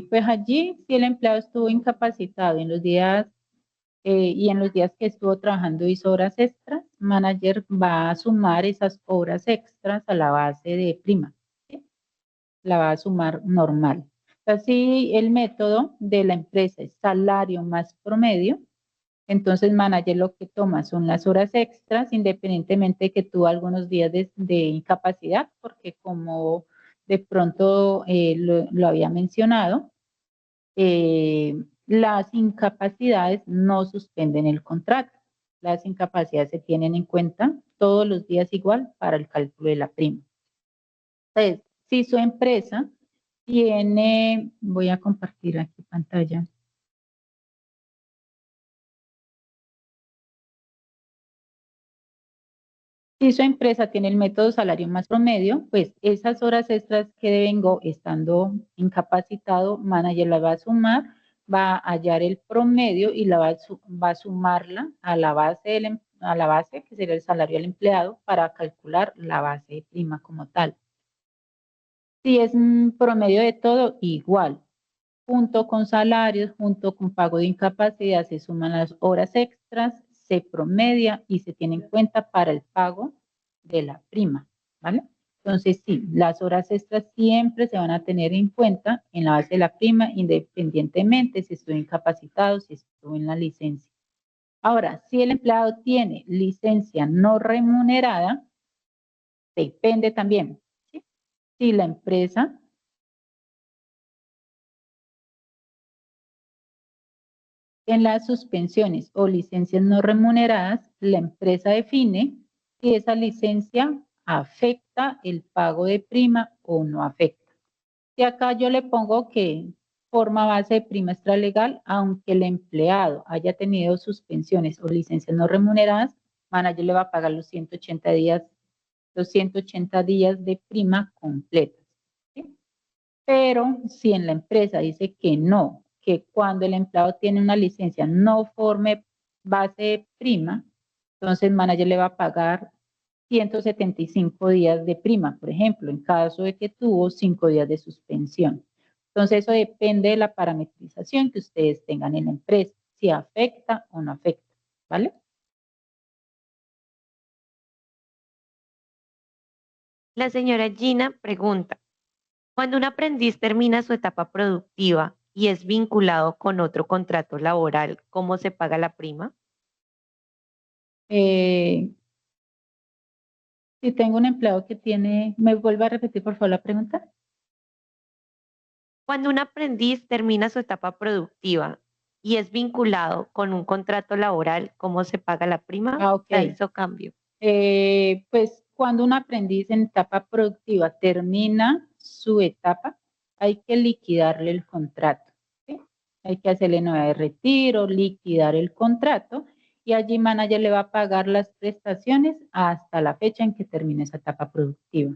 pues allí si el empleado estuvo incapacitado en los días y en los días que estuvo trabajando hizo horas extras, Manager va a sumar esas horas extras a la base de prima, ¿sí? La va a sumar normal. Así el método de la empresa es salario más promedio, entonces Manager lo que toma son las horas extras, independientemente de que tuvo algunos días de incapacidad, porque como de pronto lo había mencionado, las incapacidades no suspenden el contrato. Las incapacidades se tienen en cuenta todos los días igual para el cálculo de la prima. Entonces, si su empresa tiene, voy a compartir aquí pantalla, Si su empresa tiene el método salario más promedio, pues esas horas extras que devengo estando incapacitado, manager la va a sumar, va a hallar el promedio y va a sumarla a la base a la base que sería el salario del empleado para calcular la base de prima como tal. Si es un promedio de todo, igual. Junto con salarios, junto con pago de incapacidad, se suman las horas extras, se promedia y se tiene en cuenta para el pago de la prima, ¿vale? Entonces, sí, las horas extras siempre se van a tener en cuenta en la base de la prima, independientemente si estuvo incapacitado, si estuvo en la licencia. Ahora, si el empleado tiene licencia no remunerada, depende también, ¿sí? Si la empresa en las suspensiones o licencias no remuneradas, la empresa define si esa licencia afecta el pago de prima o no afecta. Y acá yo le pongo que forma base de prima extralegal, aunque el empleado haya tenido suspensiones o licencias no remuneradas, manager le va a pagar los 180 días de prima completos. ¿Sí? Pero si en la empresa dice que no, que cuando el empleado tiene una licencia no forme base de prima, entonces el manager le va a pagar 175 días de prima, por ejemplo, en caso de que tuvo 5 días de suspensión. Entonces eso depende de la parametrización que ustedes tengan en la empresa, si afecta o no afecta, ¿vale? La señora Gina pregunta, cuando un aprendiz termina su etapa productiva y es vinculado con otro contrato laboral, ¿cómo se paga la prima? Eh, si tengo un empleado que tiene, ¿me vuelve a repetir por favor la pregunta? Cuando un aprendiz termina su etapa productiva y es vinculado con un contrato laboral, ¿cómo se paga la prima? Ah, ok. Ya hizo cambio. Pues cuando un aprendiz en etapa productiva termina su etapa, hay que liquidarle el contrato, ¿sí? Hay que hacerle nueva de retiro, liquidar el contrato y allí manager le va a pagar las prestaciones hasta la fecha en que termine esa etapa productiva.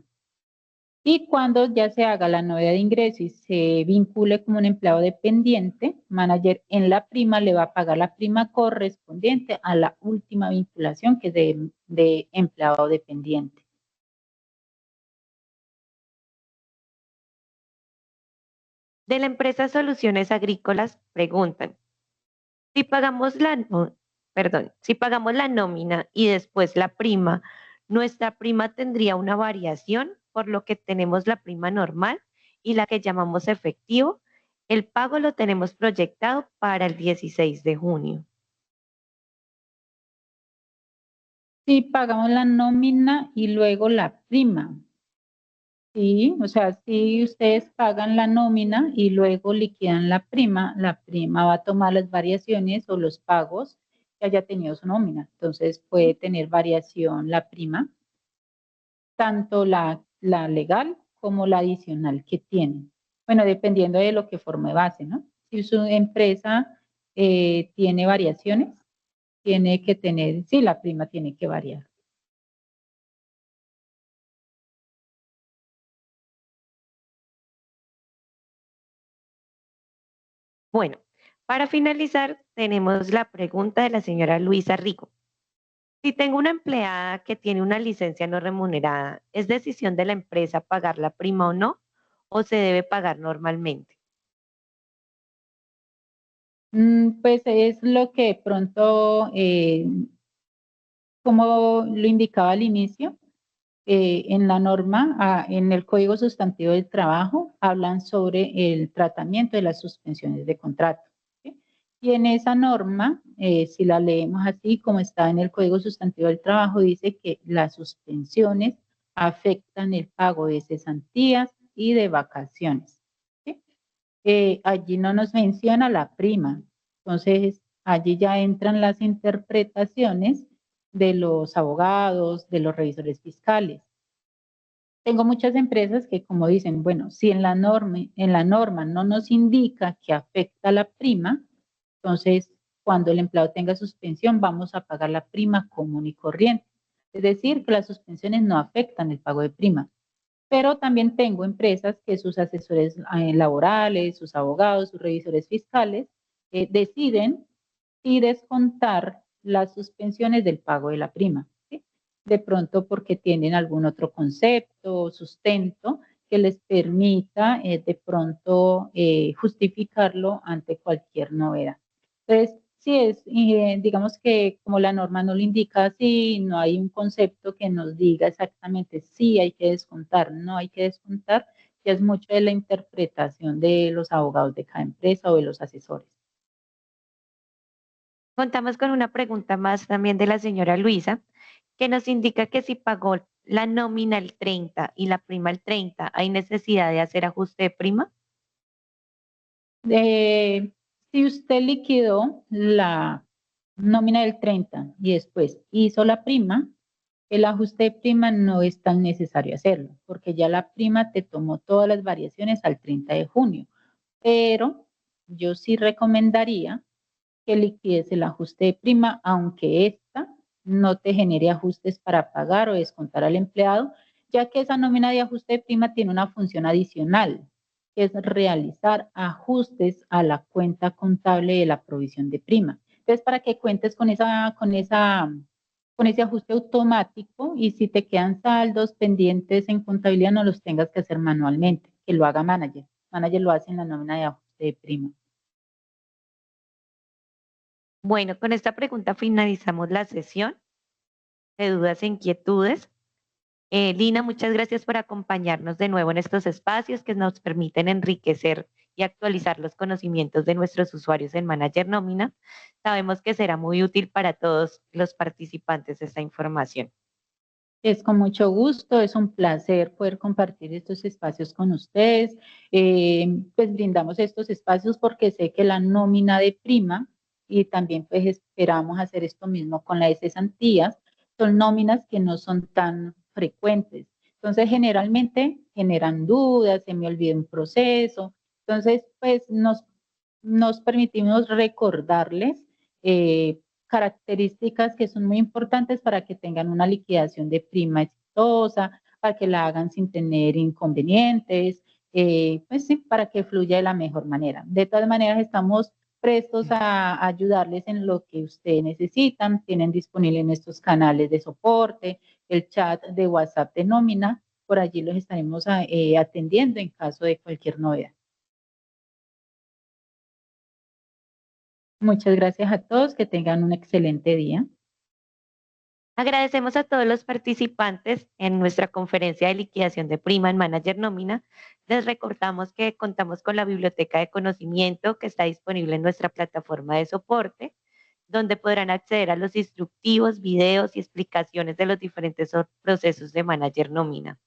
Y cuando ya se haga la novedad de ingreso y se vincule como un empleado dependiente, manager en la prima le va a pagar la prima correspondiente a la última vinculación que es de empleado dependiente. De la empresa Soluciones Agrícolas preguntan, si pagamos si pagamos la nómina y después la prima, nuestra prima tendría una variación, por lo que tenemos la prima normal y la que llamamos efectivo. El pago lo tenemos proyectado para el 16 de junio. Si pagamos la nómina y luego la prima, sí, o sea, si ustedes pagan la nómina y luego liquidan la prima va a tomar las variaciones o los pagos que haya tenido su nómina. Entonces puede tener variación la prima, tanto la legal como la adicional que tienen. Bueno, dependiendo de lo que forme base, ¿no? Si su empresa tiene variaciones, tiene que tener, sí, la prima tiene que variar. Bueno, para finalizar, tenemos la pregunta de la señora Luisa Rico. Si tengo una empleada que tiene una licencia no remunerada, ¿es decisión de la empresa pagar la prima o no? ¿O se debe pagar normalmente? Pues es lo que de pronto, como lo indicaba al inicio, en la norma, en el Código Sustantivo del Trabajo, hablan sobre el tratamiento de las suspensiones de contrato. ¿Sí? Y en esa norma, si la leemos así como está en el Código Sustantivo del Trabajo, dice que las suspensiones afectan el pago de cesantías y de vacaciones. ¿Sí? Allí no nos menciona la prima. Entonces, allí ya entran las interpretaciones de los abogados, de los revisores fiscales. Tengo muchas empresas que como dicen, bueno, si en la norma no nos indica que afecta la prima, entonces cuando el empleado tenga suspensión vamos a pagar la prima común y corriente. Es decir, que las suspensiones no afectan el pago de prima. Pero también tengo empresas que sus asesores laborales, sus abogados, sus revisores fiscales deciden si descontar las suspensiones del pago de la prima, ¿sí? De pronto porque tienen algún otro concepto o sustento que les permita de pronto justificarlo ante cualquier novedad. Entonces, sí es, digamos que como la norma no lo indica así, no hay un concepto que nos diga exactamente si hay que descontar, no hay que descontar, ya es mucho de la interpretación de los abogados de cada empresa o de los asesores. Contamos con una pregunta más también de la señora Luisa, que nos indica que si pagó la nómina el 30 y la prima el 30, ¿hay necesidad de hacer ajuste de prima? Si usted liquidó la nómina del 30 y después hizo la prima, el ajuste de prima no es tan necesario hacerlo, porque ya la prima te tomó todas las variaciones al 30 de junio. Pero yo sí recomendaría que liquides el ajuste de prima, aunque esta no te genere ajustes para pagar o descontar al empleado, ya que esa nómina de ajuste de prima tiene una función adicional, que es realizar ajustes a la cuenta contable de la provisión de prima. Entonces, para que cuentes con ese ajuste automático y si te quedan saldos pendientes en contabilidad, no los tengas que hacer manualmente, que lo haga manager. Manager lo hace en la nómina de ajuste de prima. Bueno, con esta pregunta finalizamos la sesión de dudas e inquietudes. Lina, muchas gracias por acompañarnos de nuevo en estos espacios que nos permiten enriquecer y actualizar los conocimientos de nuestros usuarios en Manager Nómina. Sabemos que será muy útil para todos los participantes esta información. Es con mucho gusto, es un placer poder compartir estos espacios con ustedes. Pues brindamos estos espacios porque sé que la nómina de prima y también pues esperamos hacer esto mismo con la de cesantías, son nóminas que no son tan frecuentes. Entonces generalmente generan dudas, se me olvida un proceso. Entonces pues nos permitimos recordarles características que son muy importantes para que tengan una liquidación de prima exitosa, para que la hagan sin tener inconvenientes, pues sí, para que fluya de la mejor manera. De todas maneras, estamos prestos a ayudarles en lo que ustedes necesitan. Tienen disponible en estos canales de soporte, el chat de WhatsApp de nómina. Por allí los estaremos atendiendo en caso de cualquier novedad. Muchas gracias a todos. Que tengan un excelente día. Agradecemos a todos los participantes en nuestra conferencia de liquidación de prima en Manager Nómina. Les recordamos que contamos con la biblioteca de conocimiento que está disponible en nuestra plataforma de soporte, donde podrán acceder a los instructivos, videos y explicaciones de los diferentes procesos de Manager Nómina,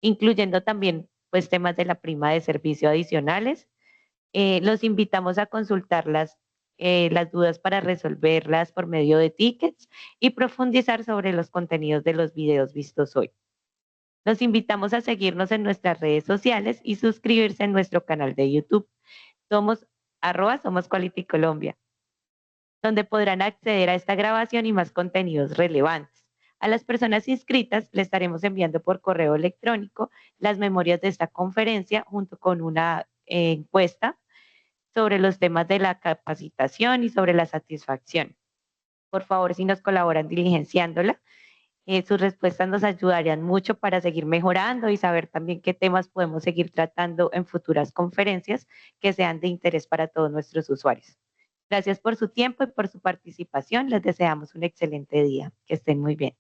incluyendo también pues temas de la prima de servicio adicionales. Los invitamos a consultar las dudas para resolverlas por medio de tickets y profundizar sobre los contenidos de los videos vistos hoy. Los invitamos a seguirnos en nuestras redes sociales y suscribirse en nuestro canal de YouTube. Somos @Somos Quality Colombia, donde podrán acceder a esta grabación y más contenidos relevantes. A las personas inscritas le estaremos enviando por correo electrónico las memorias de esta conferencia junto con una encuesta sobre los temas de la capacitación y sobre la satisfacción. Por favor, si nos colaboran diligenciándola, sus respuestas nos ayudarían mucho para seguir mejorando y saber también qué temas podemos seguir tratando en futuras conferencias que sean de interés para todos nuestros usuarios. Gracias por su tiempo y por su participación. Les deseamos un excelente día. Que estén muy bien.